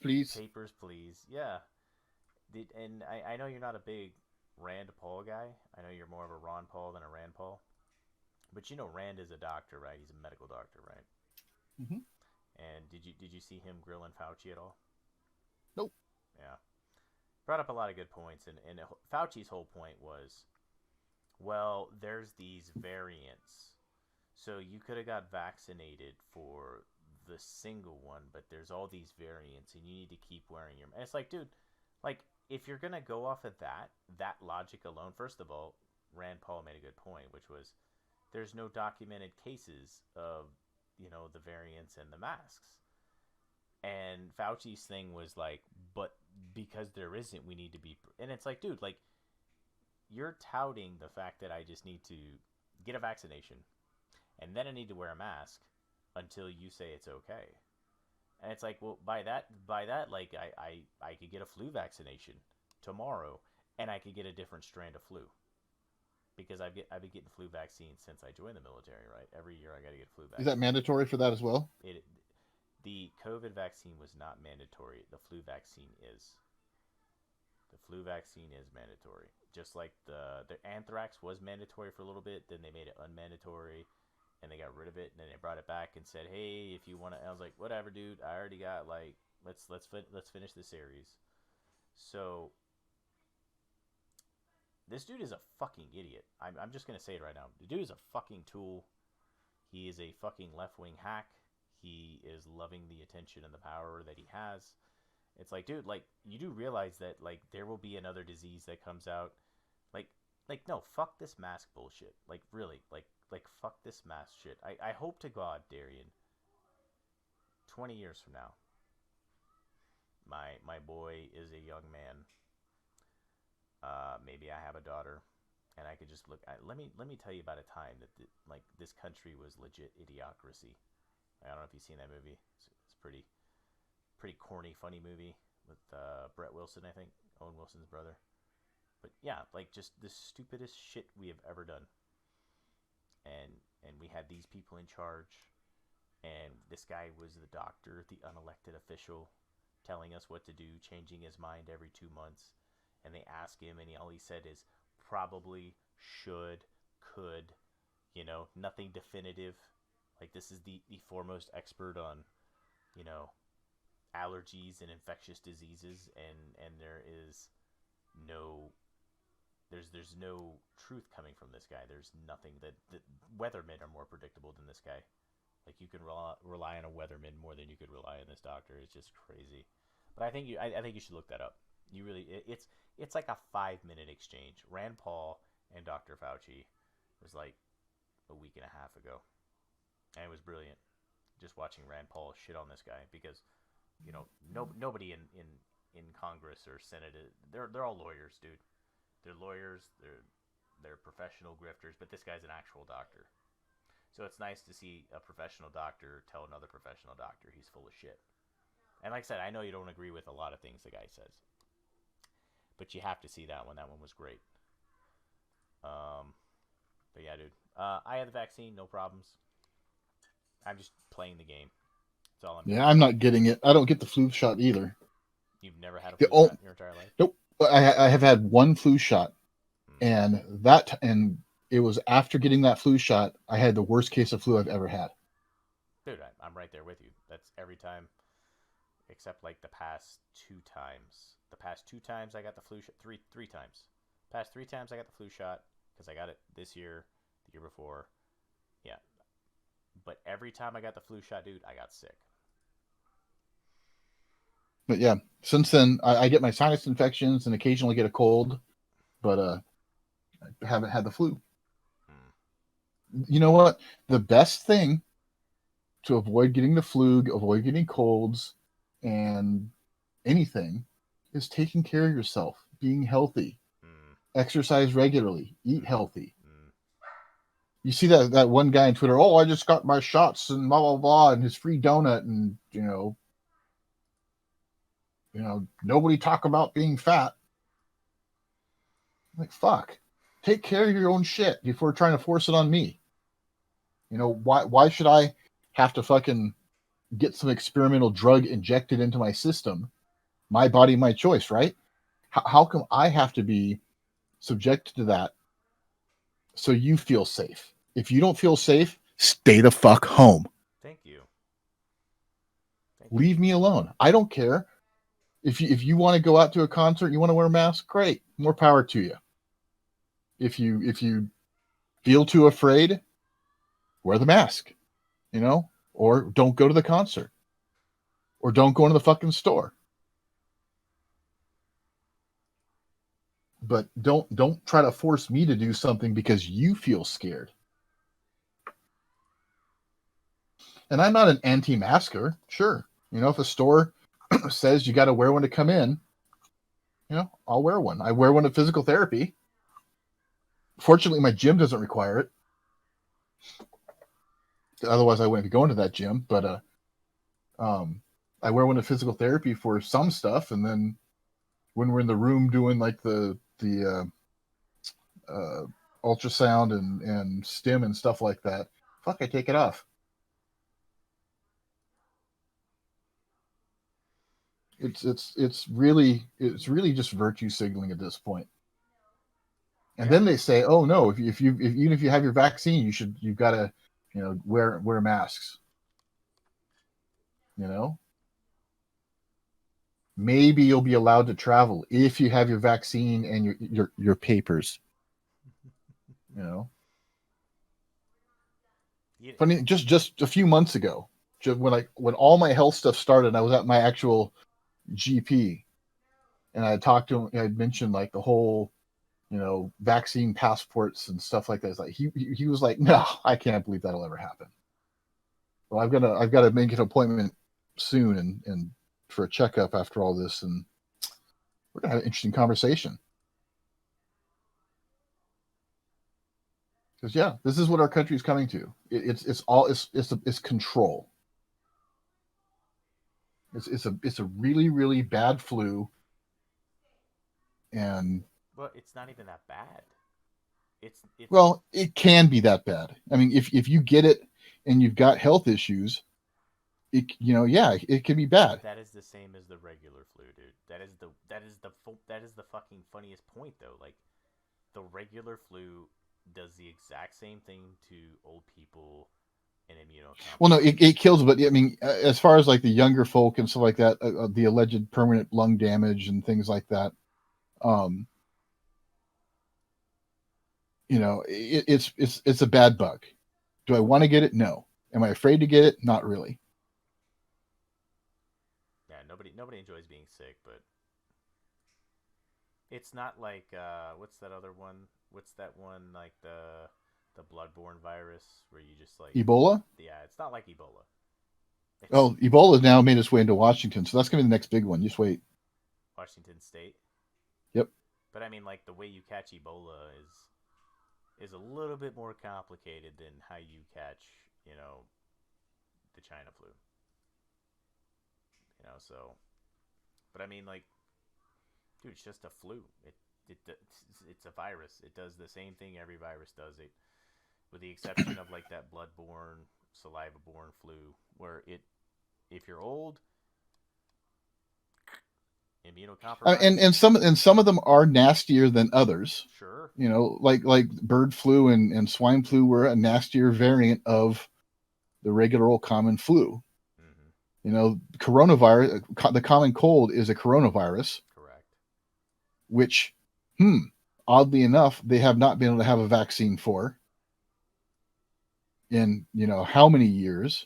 please. papers, please. Yeah. And I know you're not a big Rand Paul guy. I know you're more of a Ron Paul than a Rand Paul. But Rand is a doctor, right? He's a medical doctor, right? Mm-hmm. And did you see him grilling Fauci at all? Nope. Yeah. Brought up a lot of good points, and Fauci's whole point was, well, there's these variants. So you could have got vaccinated for the single one, but there's all these variants, and you need to keep wearing your. And it's like, dude, like if you're gonna go off of that logic alone, first of all, Rand Paul made a good point, which was there's no documented cases of the variants and the masks. And Fauci's thing was like, but because there isn't, we need to be. And it's like, dude, like you're touting the fact that I just need to get a vaccination and then I need to wear a mask until you say it's okay. And it's like, well, by that, like I could get a flu vaccination tomorrow, and I could get a different strand of flu because I've been getting flu vaccines since I joined the military. Right, every year I got to get a flu Is that vaccine. mandatory for that as well? The COVID vaccine was not mandatory. The flu vaccine is. The flu vaccine is mandatory. Just like the anthrax was mandatory for a little bit, then they made it unmandatory, and they got rid of it, and then they brought it back and said, "Hey, if you want to," I was like, "Whatever, dude. I already got like let's finish the series." So this dude is a fucking idiot. I'm just gonna say it right now. The dude is a fucking tool. He is a fucking left-wing hack. He is loving the attention and the power that he has. It's like, dude, like, you do realize that, like, there will be another disease that comes out. Like, no, fuck this mask bullshit. Like, really, fuck this mask shit. I hope to God, Darian, 20 years from now, my boy is a young man. Maybe I have a daughter, and I could just look. Let me tell you about a time that this country was legit idiocracy. I don't know if you've seen that movie. It's pretty corny, funny movie with Brett Wilson, I think, Owen Wilson's brother. But yeah, like, just the stupidest shit we have ever done. And we had these people in charge, and this guy was the doctor, the unelected official, telling us what to do, changing his mind every 2 months. And they ask him, and all he said is probably, should, could, nothing definitive. Like, this is the foremost expert on, allergies and infectious diseases, and there is no, there's no truth coming from this guy. There's nothing that weathermen are more predictable than this guy. Like, you can rely on a weatherman more than you could rely on this doctor. It's just crazy. But I think you should look that up. You really, it's like a 5-minute exchange. Rand Paul and Dr. Fauci was like a week and a half ago, and it was brilliant. Just watching Rand Paul shit on this guy because, nobody in Congress or Senate, they're all lawyers, dude. They're lawyers. They're professional grifters, but this guy's an actual doctor. So it's nice to see a professional doctor tell another professional doctor he's full of shit. And like I said, I know you don't agree with a lot of things the guy says, but you have to see that one. That one was great. But yeah, dude. I had the vaccine, no problems. I'm just playing the game. That's all I'm doing. Yeah, I'm not getting it. I don't get the flu shot either. You've never had a flu shot in your entire life? Nope. I have had one flu shot, and it was after getting that flu shot, I had the worst case of flu I've ever had. Dude, I'm right there with you. That's every time, except like the past 2 times. The past 2 times I got the flu shot, three times. Past 3 times I got the flu shot because I got it this year, the year before. Yeah. But every time I got the flu shot, dude, I got sick. But yeah, since then I get my sinus infections and occasionally get a cold, but I haven't had the flu. You know what? The best thing to avoid getting the flu, avoid getting colds, and anything is taking care of yourself, being healthy, exercise regularly, eat healthy. You see that one guy on Twitter, oh, I just got my shots and blah, blah, blah, and his free donut, and, nobody talk about being fat. Like, fuck. Take care of your own shit before trying to force it on me. Why should I have to fucking get some experimental drug injected into my system? My body, my choice, right? How come I have to be subjected to that so you feel safe? If you don't feel safe, stay the fuck home. Thank you. Leave me alone. I don't care. If you want to go out to a concert, you want to wear a mask, great. More power to you. If you feel too afraid, wear the mask, or don't go to the concert, or don't go into the fucking store. But don't try to force me to do something because you feel scared. And I'm not an anti-masker. Sure. If a store says you got to wear one to come in, I'll wear one. I wear one at physical therapy. Fortunately, my gym doesn't require it. Otherwise, I wouldn't go into that gym. But I wear one at physical therapy for some stuff, and then when we're in the room doing like the ultrasound and stim and stuff like that, I take it off. It's really just virtue signaling at this point. And then they say, oh no, if you even if you have your vaccine, you've got to wear masks. maybe you'll be allowed to travel if you have your vaccine and your papers. You know, You, funny. Just a few months ago, when all my health stuff started, I was at my actual GP, and I talked to him. I had mentioned like the whole, vaccine passports and stuff like that. It's like he was like, no, I can't believe that'll ever happen. Well, I've got to make an appointment soon and for a checkup after all this, and we're gonna have an interesting conversation. Because yeah, this is what our country is coming to. It's control. It's a really really bad flu, and well, it's not even that bad. It's well, it can be that bad. I mean, if you get it and you've got health issues, yeah, it can be bad. that is the same as the regular flu, dude. That is the fucking funniest point though. Like the regular flu does the exact same thing to old people and Well, no, immunocompromised. it kills, but I mean, as far as like the younger folk and stuff like that, the alleged permanent lung damage and things like that, um, it's a bad bug. Do I want to get it? No. Am I afraid to get it? Not really. Yeah, nobody enjoys being sick, but it's not like what's that other one? What's that one like the bloodborne virus where you just like Ebola? yeah, it's not like Ebola. It's Oh, Ebola has now made its way into Washington, so that's gonna be the next big one. Just wait. Washington State. Yep. But I mean like the way you catch Ebola is a little bit more complicated than how you catch, the China flu. So but I mean like dude, it's just a flu. It's a virus. It does the same thing every virus does. It, with the exception of like that blood-borne, saliva-borne flu, where if you're old, And immunocompromised, some of them are nastier than others. sure. Like bird flu and swine flu were a nastier variant of the regular old common flu. Mm-hmm. Coronavirus, the common cold is a coronavirus, Correct. which, oddly enough, they have not been able to have a vaccine for in how many years.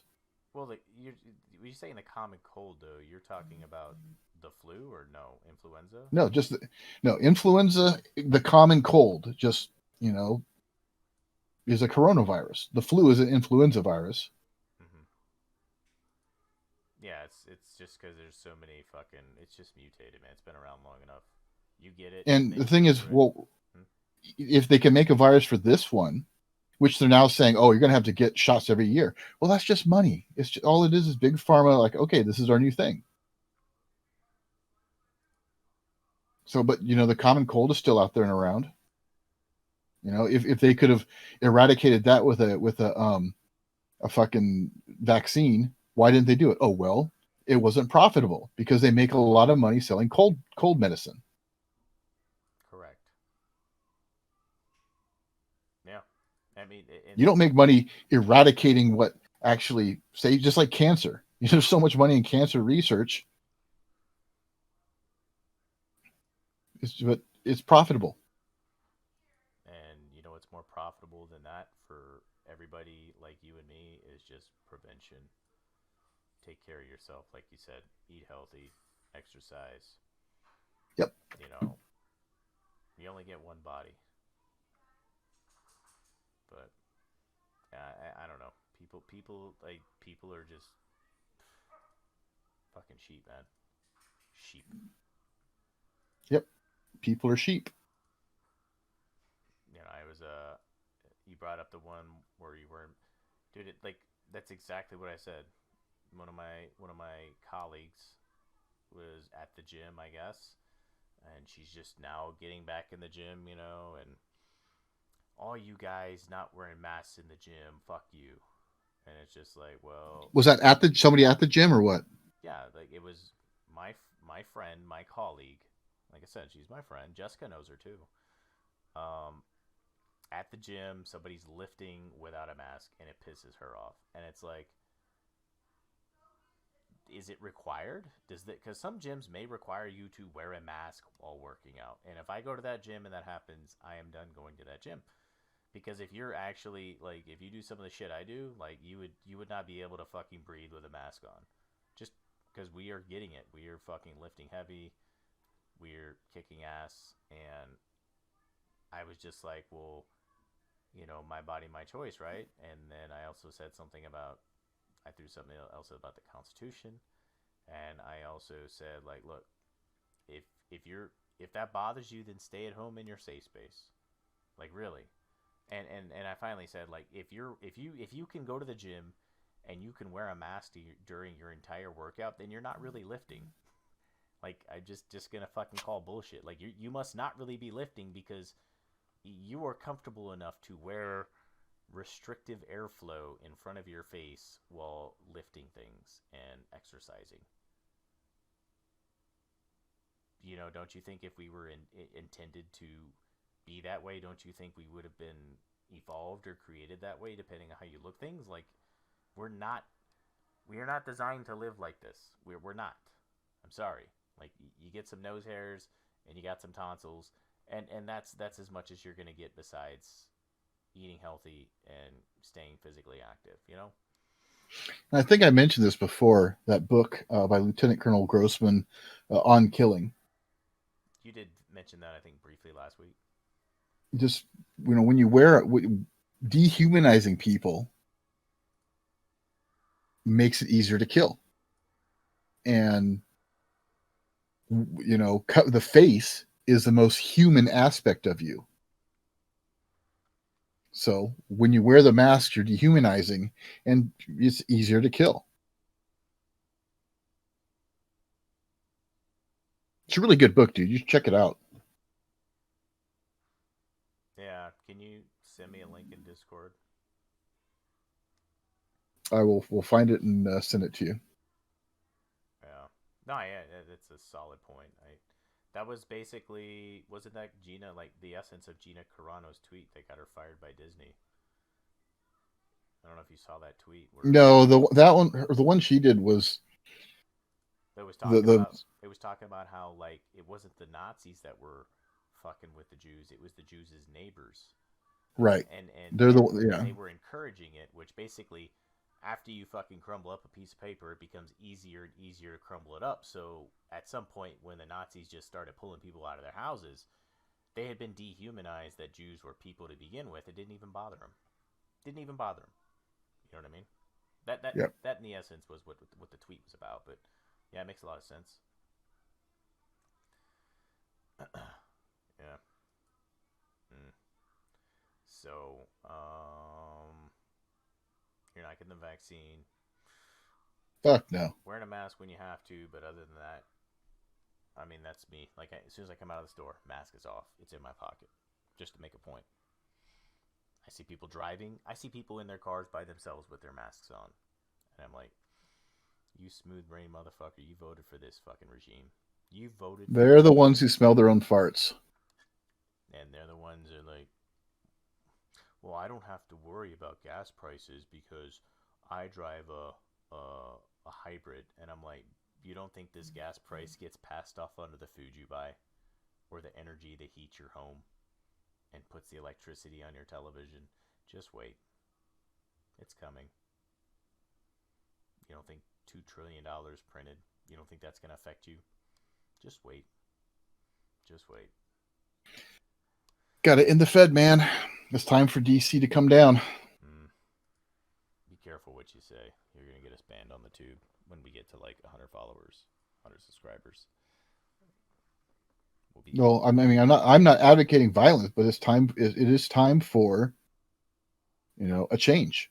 Well, you're saying the common cold though. You're talking about the flu or no influenza? No, no influenza. The common cold, just you know, is a coronavirus. The flu is an influenza virus. Mm-hmm. Yeah, it's just because there's so many fucking. It's just mutated, man. It's been around long enough. You get it, and And then the you thing go is, through it. well, Hmm? if they can make a virus for this one, which they're now saying, oh, you're going to have to get shots every year. Well, that's just money. It's just, all it is big pharma. Like, okay, this is our new thing. So, but the common cold is still out there and around. If they could have eradicated that with a fucking vaccine, why didn't they do it? Oh well, it wasn't profitable because they make a lot of money selling cold medicine. Correct. Yeah, I mean, You don't make money eradicating what actually say just like cancer. There's so much money in cancer research. But it's profitable. and what's more profitable than that for everybody like you and me is just prevention. Take care of yourself, like you said. Eat healthy, exercise. Yep. You know, you only get one body, but I don't know. People are just fucking sheep, man. Sheep. Yep. People are sheep. I was you brought up the one where you were, dude. That's exactly what I said. One of my colleagues was at the gym, I guess, and she's just now getting back in the gym, and all you guys not wearing masks in the gym, fuck you. And it's just like, well, Was that at the somebody at the gym or what? yeah, like it was my friend, my colleague. Like I said, she's my friend. Jessica knows her too. Um, at the gym, somebody's lifting without a mask, and it pisses her off. And it's like, is it required? Does that, because some gyms may require you to wear a mask while working out, and if I go to that gym and that happens, I am done going to that gym. Because if you're actually like, if you do some of the shit I do, like you would not be able to fucking breathe with a mask on, just because we are getting it. We are fucking lifting heavy. We're kicking ass, and I was just like, well, my body, my choice, right? And then I also said something about, I threw something else about the Constitution, and I also said like, look, if if you're if that bothers you, then stay at home in your safe space. Like really. And I finally said like, if you can go to the gym and you can wear a mask during your entire workout, then you're not really lifting. Like I just gonna fucking call bullshit. Like you must not really be lifting because you are comfortable enough to wear restrictive airflow in front of your face while lifting things and exercising. Don't you think if we were intended to be that way, don't you think we would have been evolved or created that way depending on how you look things? Like we're not we are not designed to live like this. We're not. I'm sorry. Like you get some nose hairs and you got some tonsils, and that's as much as you're gonna get besides eating healthy and staying physically active. And I think I mentioned this before. That book by Lieutenant Colonel Grossman on killing. You did mention that I think briefly last week. Just when you wear dehumanizing people makes it easier to kill, and the face is the most human aspect of you. So when you wear the mask, you're dehumanizing, and it's easier to kill. It's a really good book, dude. You should check it out. Yeah, can you send me a link in Discord? I will find it and send it to you. Yeah. No, yeah, it's a solid point. That was basically, wasn't that Gina, like the essence of Gina Carano's tweet that got her fired by Disney? I don't know if you saw that tweet where No, the one she did was it was the talking about it was talking about how like it wasn't the Nazis that were fucking with the Jews, it was the Jews' neighbors. right. And and They're and, the and yeah. they were encouraging it, which basically after you fucking crumble up a piece of paper, it becomes easier and easier to crumble it up. So at some point when the Nazis just started pulling people out of their houses, they had been dehumanized that Jews were people to begin with. It didn't even bother them. Didn't even bother them. You know what I mean? That that Yep. that in the essence was what the tweet was about. But yeah, it makes a lot of sense. Yeah. Mm. So, you're not getting the vaccine. Fuck no. Wearing a mask when you have to, but other than that, I mean, that's me. Like, as soon as I come out of the store, mask is off. It's in my pocket, just to make a point. I see people driving. I see people in their cars by themselves with their masks on, and I'm like, you smooth brain motherfucker, you voted for this fucking regime. You voted for They're this the regime. ones who smell their own farts. And they're the ones who are like, well, I don't have to worry about gas prices because I drive a hybrid, and I'm like, you don't think this gas price gets passed off onto the food you buy, or the energy that heats your home, and puts the electricity on your television? Just wait, it's coming. You don't think $2 trillion printed? You don't think that's gonna affect you? Just wait. Just wait. Got to end the Fed, man. It's time for DC to come down. Mm. Be careful what you say. You're gonna get us banned on the tube when we get to like 100 followers, 100 subscribers. We'll be. Well, I mean, I'm not advocating violence, but it's time. It is time for a change.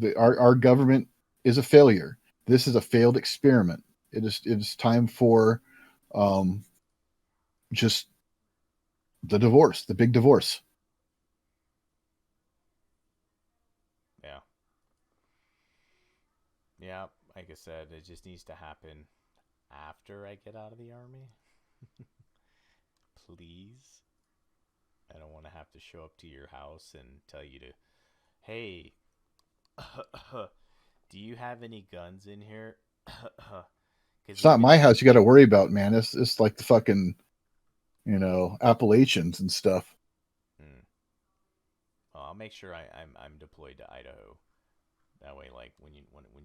Mm. Our government is a failure. This is a failed experiment. It is time for um, just the divorce, the big divorce. Yeah. Yeah. Like I said, it just needs to happen after I get out of the army. Please. I don't want to have to show up to your house and tell you to, hey, do you have any guns in here? Because It's not even my house you got to worry about, man. It's like the fucking, Appalachians and stuff. hmm, well, I'll make sure I'm deployed to Idaho. That way, like when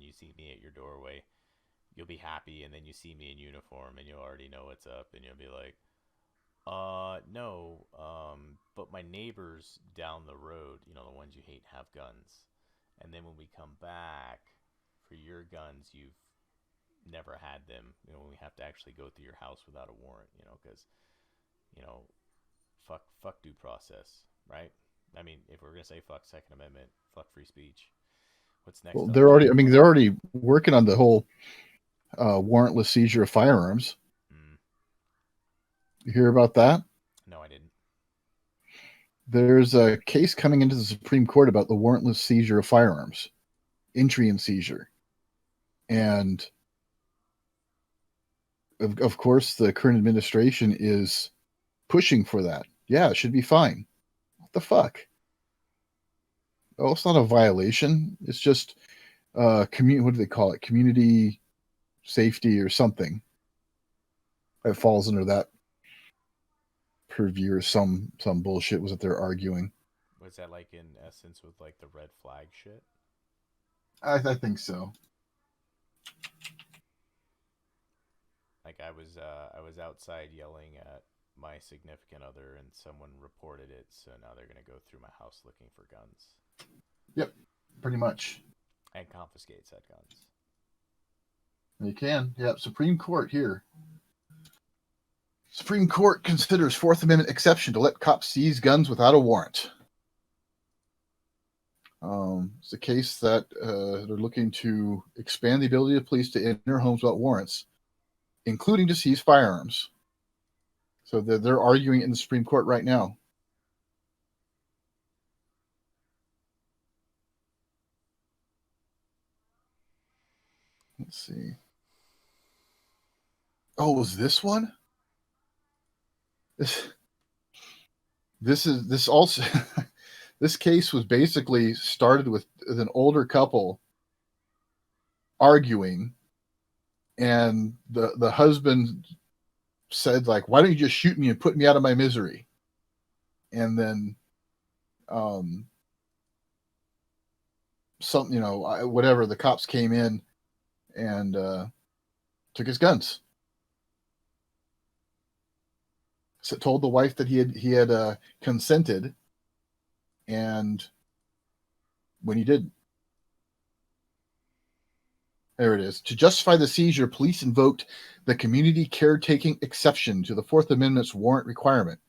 you see me at your doorway, you'll be happy, and then you see me in uniform, and you'll already know what's up, and you'll be like, no, but my neighbors down the road, the ones you hate, have guns, and then when we come back for your guns, you've never had them. When we have to actually go through your house without a warrant, because you know, fuck due process, right? I mean, if we're gonna say fuck Second Amendment, fuck free speech, what's Well, next on the chain of they're command? already working on the whole warrantless seizure of firearms. Mm, You hear about that? no, I didn't. There's a case coming into the Supreme Court about the warrantless seizure of firearms, entry and seizure. And of course, the current administration is pushing for that. Yeah, it should be fine. What the fuck? Oh, it's not a violation. It's just what do they call it? Community safety or something. It falls under that purview or some bullshit was that they're arguing. Was that like in essence with like the red flag shit? I think so. Like I was outside yelling at my significant other, and someone reported it, so now they're gonna go through my house looking for guns Yep, pretty much. and confiscate said guns. You can. Yep, Supreme Court here. Supreme Court considers Fourth Amendment exception to let cops seize guns without a warrant. It's a case that they're looking to expand the ability of police to enter homes without warrants, including to seize firearms. So they're arguing in the Supreme Court right now. Let's see. Oh, was this one? This this also this case was basically started with an older couple arguing, and the husband said, like, why don't you just shoot me and put me out of my misery? And then um whatever, the cops came in and took his guns. So told the wife that he had consented, and when he did, there it is. To justify the seizure, police invoked the community caretaking exception to the Fourth Amendment's warrant requirement,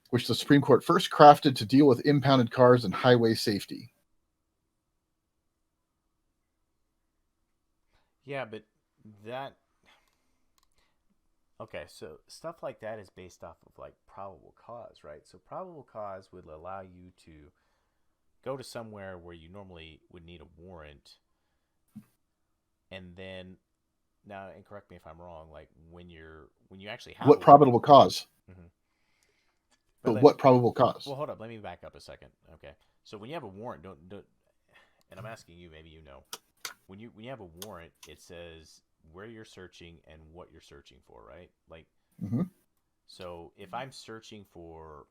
which the Supreme Court first crafted to deal with impounded cars and highway safety. Yeah, but that okay, so stuff like that is based off of like probable cause, right? So probable cause would allow you to go to somewhere where you normally would need a warrant, and then now, and correct me if I'm wrong, like when you actually have a What warrant. probable cause? Hmm. But But what probable cause? well, hold up, let me back up a second. Okay, so when you have a warrant, don't and I'm asking you, maybe when you have a warrant, it says where you're searching and what you're searching for, right? Like, Mm-hmm. so if I'm searching for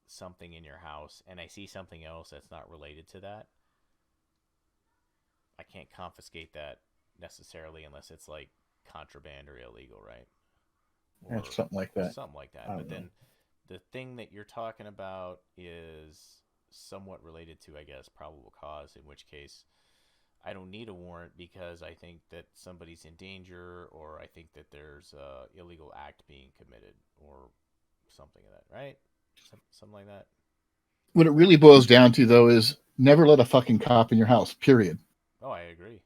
something in your house and I see something else that's not related to that, I can't confiscate that necessarily unless it's like contraband or illegal, right? Yeah, Or something like that. something like that. I But don't know. then the thing that you're talking about is somewhat related to, I guess, probable cause, in which case I don't need a warrant because I think that somebody's in danger, or I think that there's a illegal act being committed, or something of that, right? Something like that. What it really boils down to, though, is never let a fucking cop in your house. Period. Oh, I agree.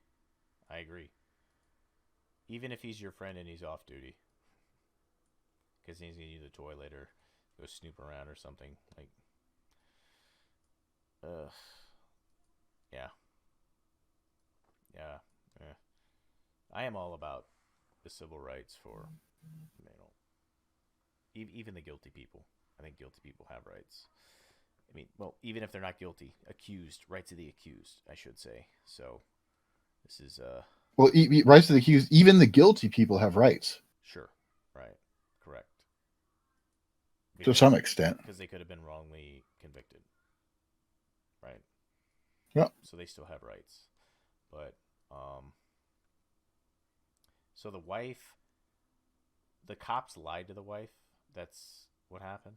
I agree. Even if he's your friend and he's off duty, because he's gonna use the toilet or go snoop around or something. Like, ugh, yeah, yeah, yeah. I am all about the civil rights for even the guilty people. I think guilty people have rights. I mean, well, even if they're not guilty, accused, rights of the accused, I should say. So this is Well, rights to the accused, even the guilty people have rights Sure. Right. Correct. to some extent. Because they could have been wrongly convicted. Right. Yeah. So they still have rights. But so the wife, the cops lied to the wife. That's what happened.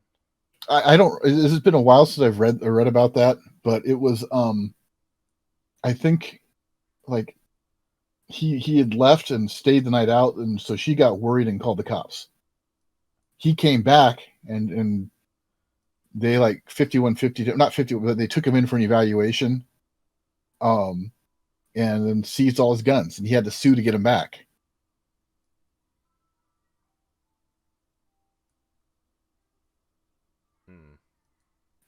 I don't. This has been a while since I've read about that, but it was I think like he had left and stayed the night out, and so she got worried and called the cops. He came back and they like 5150, not 50, but they took him in for an evaluation, um, and then seized all his guns, and he had to sue to get him back. Hmm.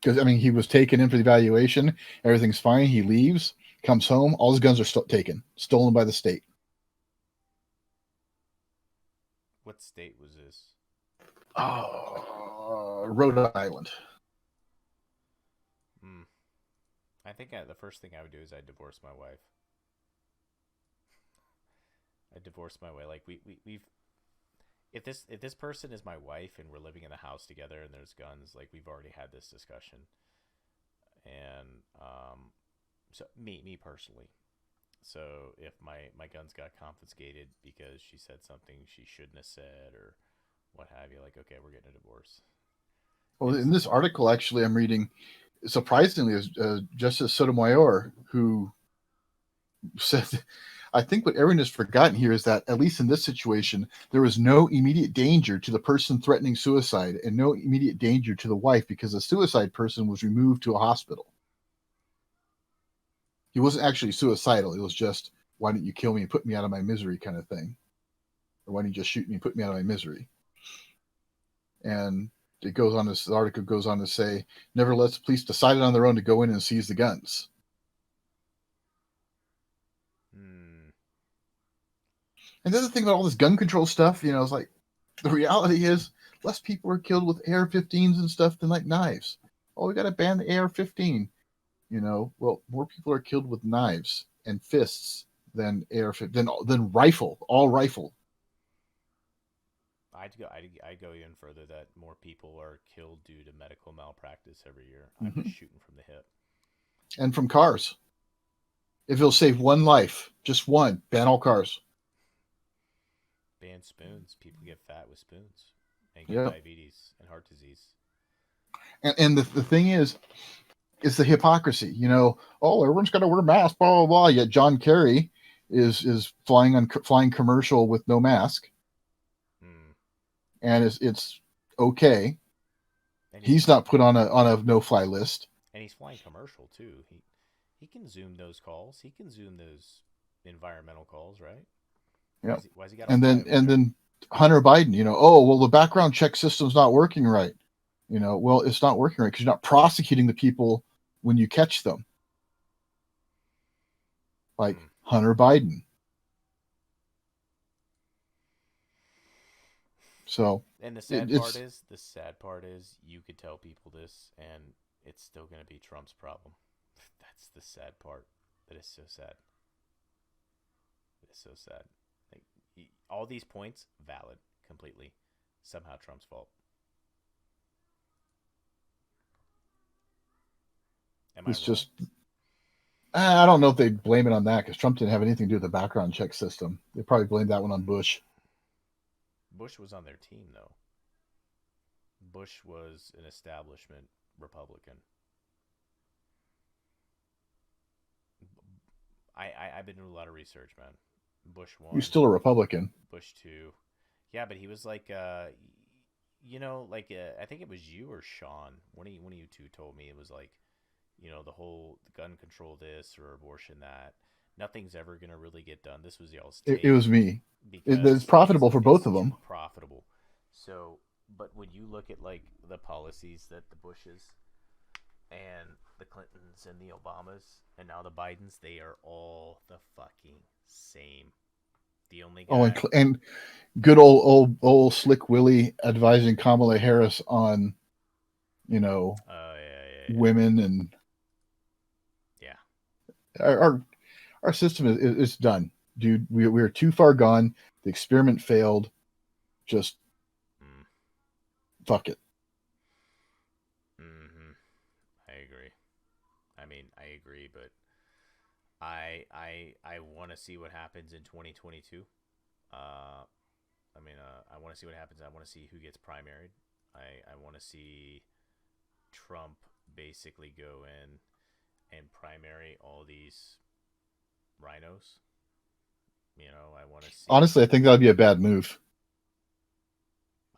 Because I mean, he was taken in for the evaluation, everything's fine. He leaves, comes home, all his guns are taken, stolen by the state. What state was this? Rhode Island. Hmm. I think the first thing I would do is I'd divorce my wife. I'd divorce my wife. Like we've if this person is my wife and we're living in the house together and there's guns, like we've already had this discussion. And so me personally. So if my guns got confiscated because she said something she shouldn't have said or what have you, like okay, we're getting a divorce. Well, in this article, actually, I'm reading, surprisingly, is Justice Sotomayor, who said, I think what everyone has forgotten here is that, at least in this situation, there was no immediate danger to the person threatening suicide and no immediate danger to the wife because the suicide person was removed to a hospital. He wasn't actually suicidal. It was just, why don't you kill me and put me out of my misery kind of thing. Or why don't you just shoot me and put me out of my misery? And it goes on, this article goes on to say, nevertheless, the police decided on their own to go in and seize the guns. And the other thing about all this gun control stuff, it's like, the reality is less people are killed with AR-15s and stuff than like knives. Oh, we got to ban the AR-15. Well, more people are killed with knives and fists than AR-15 than rifle, all rifle. I'd go even further that more people are killed due to medical malpractice every year. Mm-hmm. I'm just shooting from the hip. And from cars. If it'll save one life, just one, ban all cars. Ban spoons. People get fat with spoons and get diabetes and heart disease. And the thing is the hypocrisy. Everyone's got to wear masks, blah, blah, blah. Yet John Kerry is flying commercial with no mask. And it's okay. And he's not put on a no-fly list. And he's flying commercial too. He can Zoom those calls. He can Zoom those environmental calls, right? Yeah. Why's he got? And then Hunter Biden. The background check system's not working right. Well, it's not working right because you're not prosecuting the people when you catch them. Like Hunter Biden. So, and the sad part is you could tell people this and it's still going to be Trump's problem. That's the sad part. That is so sad. It's so sad. Like, all these points valid completely. Somehow Trump's fault. It's just, I don't know if they'd blame it on that because Trump didn't have anything to do with the background check system. They probably blamed that one on Bush. Bush was on their team, though. Bush was an establishment Republican. I've been doing a lot of research, man. Bush 1. He's still a Republican. Bush 2. Yeah, but he was like, I think it was you or Sean. One of you two told me it was like, the whole gun control this or abortion that. Nothing's ever going to really get done. This was y'all's take. It was me. It's profitable for both of them. Profitable. So, but when you look at like the policies that the Bushes and the Clintons and the Obamas and now the Bidens, they are all the fucking same. The only guy... and good old Slick Willie advising Kamala Harris on, women and our system is done. dude, we were too far gone. The experiment failed. Just Mm. fuck it. Mm-hmm. I agree. I mean, I agree, but I want to see what happens in 2022. Uh, I want to see what happens. I want to see who gets primaried. I want to see Trump basically go in and primary all these rhinos. I want to see. Honestly, I think that'd be a bad move.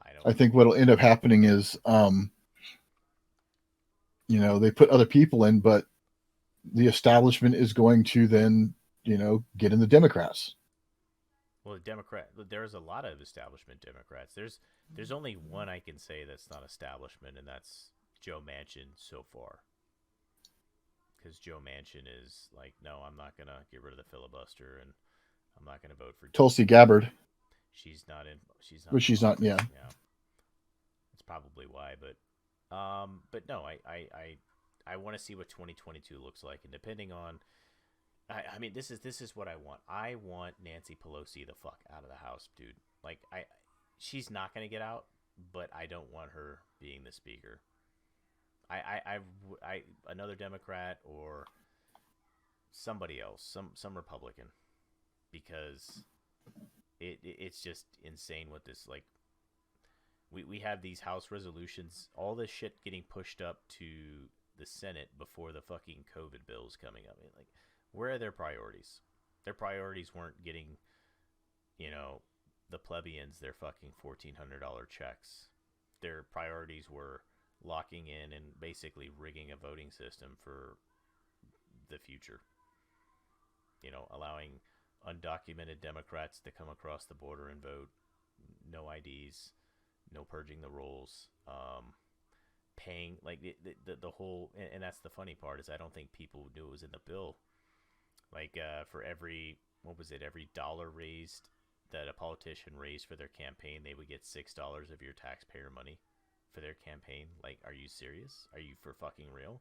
I don't. I think what'll end up happening is, they put other people in, but the establishment is going to then, get in the Democrats. Well, the Democrat. There's a lot of establishment Democrats. There's only one I can say that's not establishment, and that's Joe Manchin so far. Because Joe Manchin is like, no, I'm not gonna get rid of the filibuster, and I'm not gonna vote for. Tulsi Gabbard, She's not in. She's not but in she's not. Yeah, politics. Yeah, that's probably why. But no, I want to see what 2022 looks like, and depending on, I mean, this is what I want. I want Nancy Pelosi the fuck out of the house, dude. Like, she's not gonna get out, but I don't want her being the speaker. Another Democrat or somebody else, some Republican, because it's just insane what this like. We have these House resolutions, all this shit getting pushed up to the Senate before the fucking COVID bills coming up. I mean, like, where are their priorities? Their priorities weren't getting, the plebeians their fucking $1,400 checks. Their priorities were locking in and basically rigging a voting system for the future. Allowing undocumented Democrats to come across the border and vote, no IDs, no purging the rolls, paying like the whole, and that's the funny part is I don't think people knew it was in the bill. Like for every what was it, every dollar raised that a politician raised for their campaign, they would get $6 of your taxpayer money for their campaign. Like, are you serious? Are you for fucking real?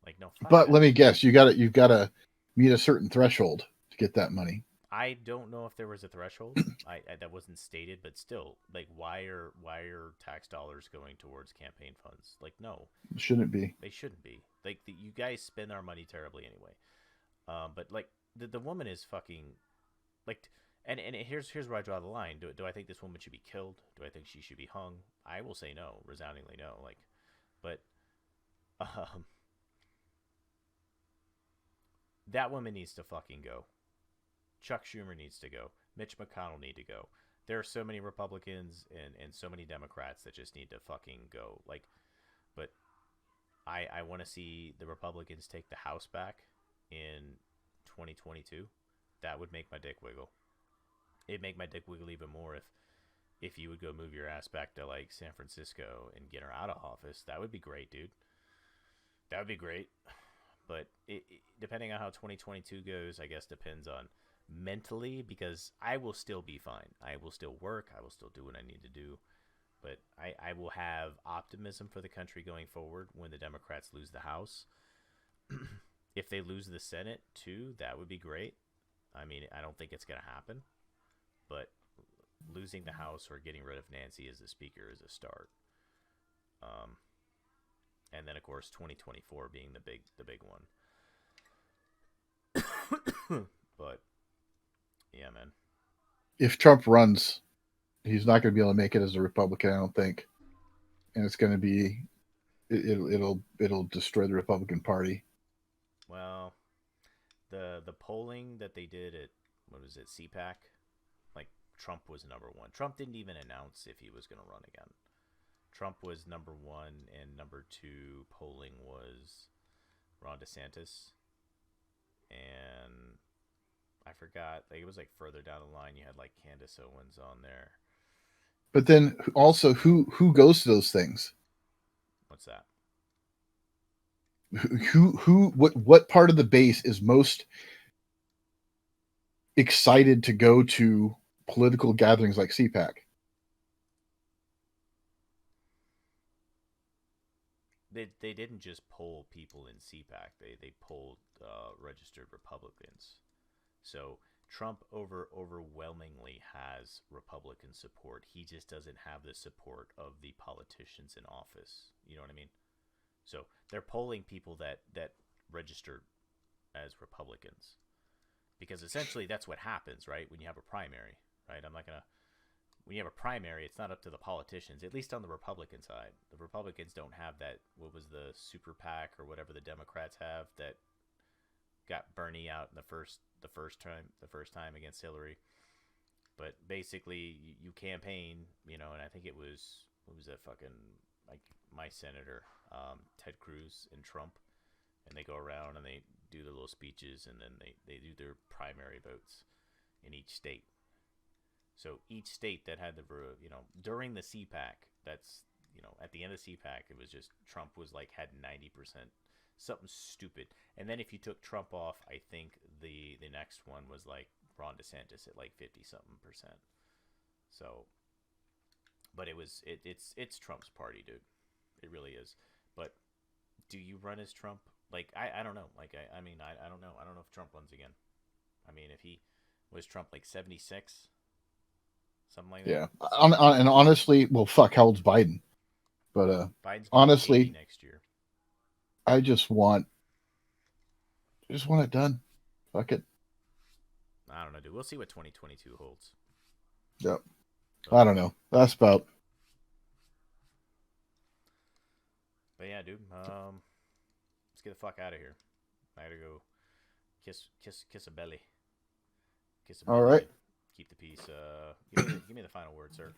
Like, no, fuck but that. let me guess, you've got to meet a certain threshold to get that money. I don't know if there was a threshold. I that wasn't stated, but still, like, why are tax dollars going towards campaign funds? Like, no, Shouldn't be. they shouldn't be. Like, you guys spend our money terribly anyway. But like the woman is fucking like, and here's where I draw the line. Do I think this woman should be killed? Do I think she should be hung? I will say no, resoundingly no. Like, but um, that woman needs to fucking go. Chuck Schumer needs to go. Mitch McConnell need to go. There are so many Republicans and so many Democrats that just need to fucking go. Like, but I want to see the Republicans take the House back in 2022. That would make my dick wiggle. It'd make my dick wiggle even more if you would go move your ass back to like San Francisco and get her out of office. That would be great, dude. That would be great. But depending on how 2022 goes, I guess depends on mentally, because I will still be fine. I will still work. I will still do what I need to do. But I will have optimism for the country going forward when the Democrats lose the House. If they lose the Senate too, that would be great. I mean, I don't think it's going to happen. But losing the House or getting rid of Nancy as the Speaker is a start. And then, of course, 2024 being the big one. But yeah, man. If Trump runs, he's not going to be able to make it as a Republican, I don't think, and it's going to be it'll destroy the Republican Party. Well, the polling that they did at what was it, CPAC, like Trump was number one. Trump didn't even announce if he was going to run again. Trump was number one, and number two polling was Ron DeSantis, and I forgot. Like, it was like further down the line. You had like Candace Owens on there. But then also, who goes to those things? What's that? What part of the base is most excited to go to political gatherings like CPAC? They didn't just poll people in CPAC. They polled registered Republicans. So Trump overwhelmingly has Republican support. He just doesn't have the support of the politicians in office. You know what I mean? So they're polling people that registered as Republicans, because essentially that's what happens, right? When you have a primary, right? I'm not gonna. When you have a primary, it's not up to the politicians. At least on the Republican side, the Republicans don't have that. What was the super PAC or whatever the Democrats have that got Bernie out in the first time against Hillary. But basically, you campaign, and I think it was, what was that fucking, like, my senator, Ted Cruz and Trump, and they go around and they do their little speeches, and then they do their primary votes in each state. So each state that had during the CPAC, that's, at the end of CPAC, it was just Trump was like had 90%, something stupid. And then if you took Trump off, I think the next one was like Ron DeSantis at like 50 something percent. So, but it's Trump's party, dude. It really is. But do you run as Trump? Like, I don't know. Like, I mean, I don't know. I don't know if Trump runs again. I mean, if he was Trump like 76, something like that. Yeah. And honestly, well, fuck, how old's Biden? But Biden's honestly, next year. I just want it done. Fuck it. I don't know, dude. We'll see what 2022 holds. Yep. I don't know. That's about. But yeah, dude. Let's get the fuck out of here. I gotta go kiss a belly. Kiss a belly. All right. Keep the peace. Give me the final word, sir.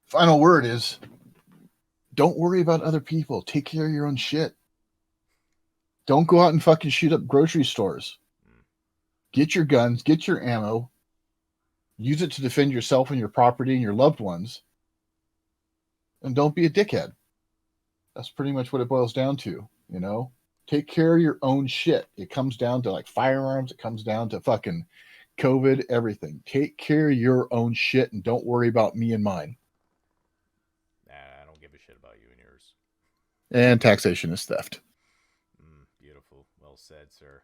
Final word is, don't worry about other people. Take care of your own shit. Don't go out and fucking shoot up grocery stores. Get your guns, get your ammo, use it to defend yourself and your property and your loved ones. And don't be a dickhead. That's pretty much what it boils down to, Take care of your own shit. It comes down to like firearms. It comes down to fucking COVID, everything. Take care of your own shit and don't worry about me and mine. Nah, I don't give a shit about you and yours. And taxation is theft. Beautiful. Well said, sir.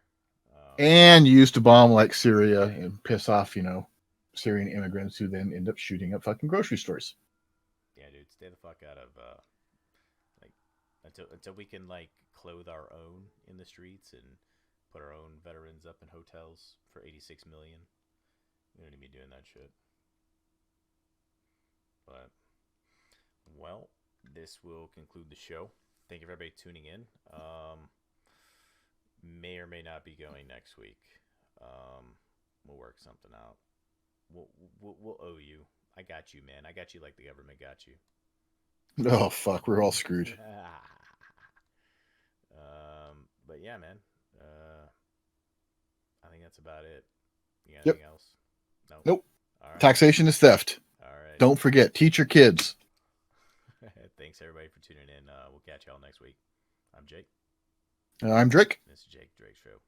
And used to bomb like Syria and piss off, Syrian immigrants who then end up shooting up fucking grocery stores. Yeah, dude, stay the fuck out of until we can like clothe our own in the streets and put our own veterans up in hotels for 86 million. We don't need to be doing that shit. But well, this will conclude the show. Thank you for everybody tuning in. May or may not be going next week. We'll work something out. We'll owe you. I got you, man. I got you like the government got you. Oh, fuck. We're all screwed. But yeah, man. I think that's about it. You got anything else? Nope. All right. Taxation is theft. All right. Don't forget. Teach your kids. Thanks, everybody, for tuning in. We'll catch y'all next week. I'm Jake. I'm Drake. This is Drake Show.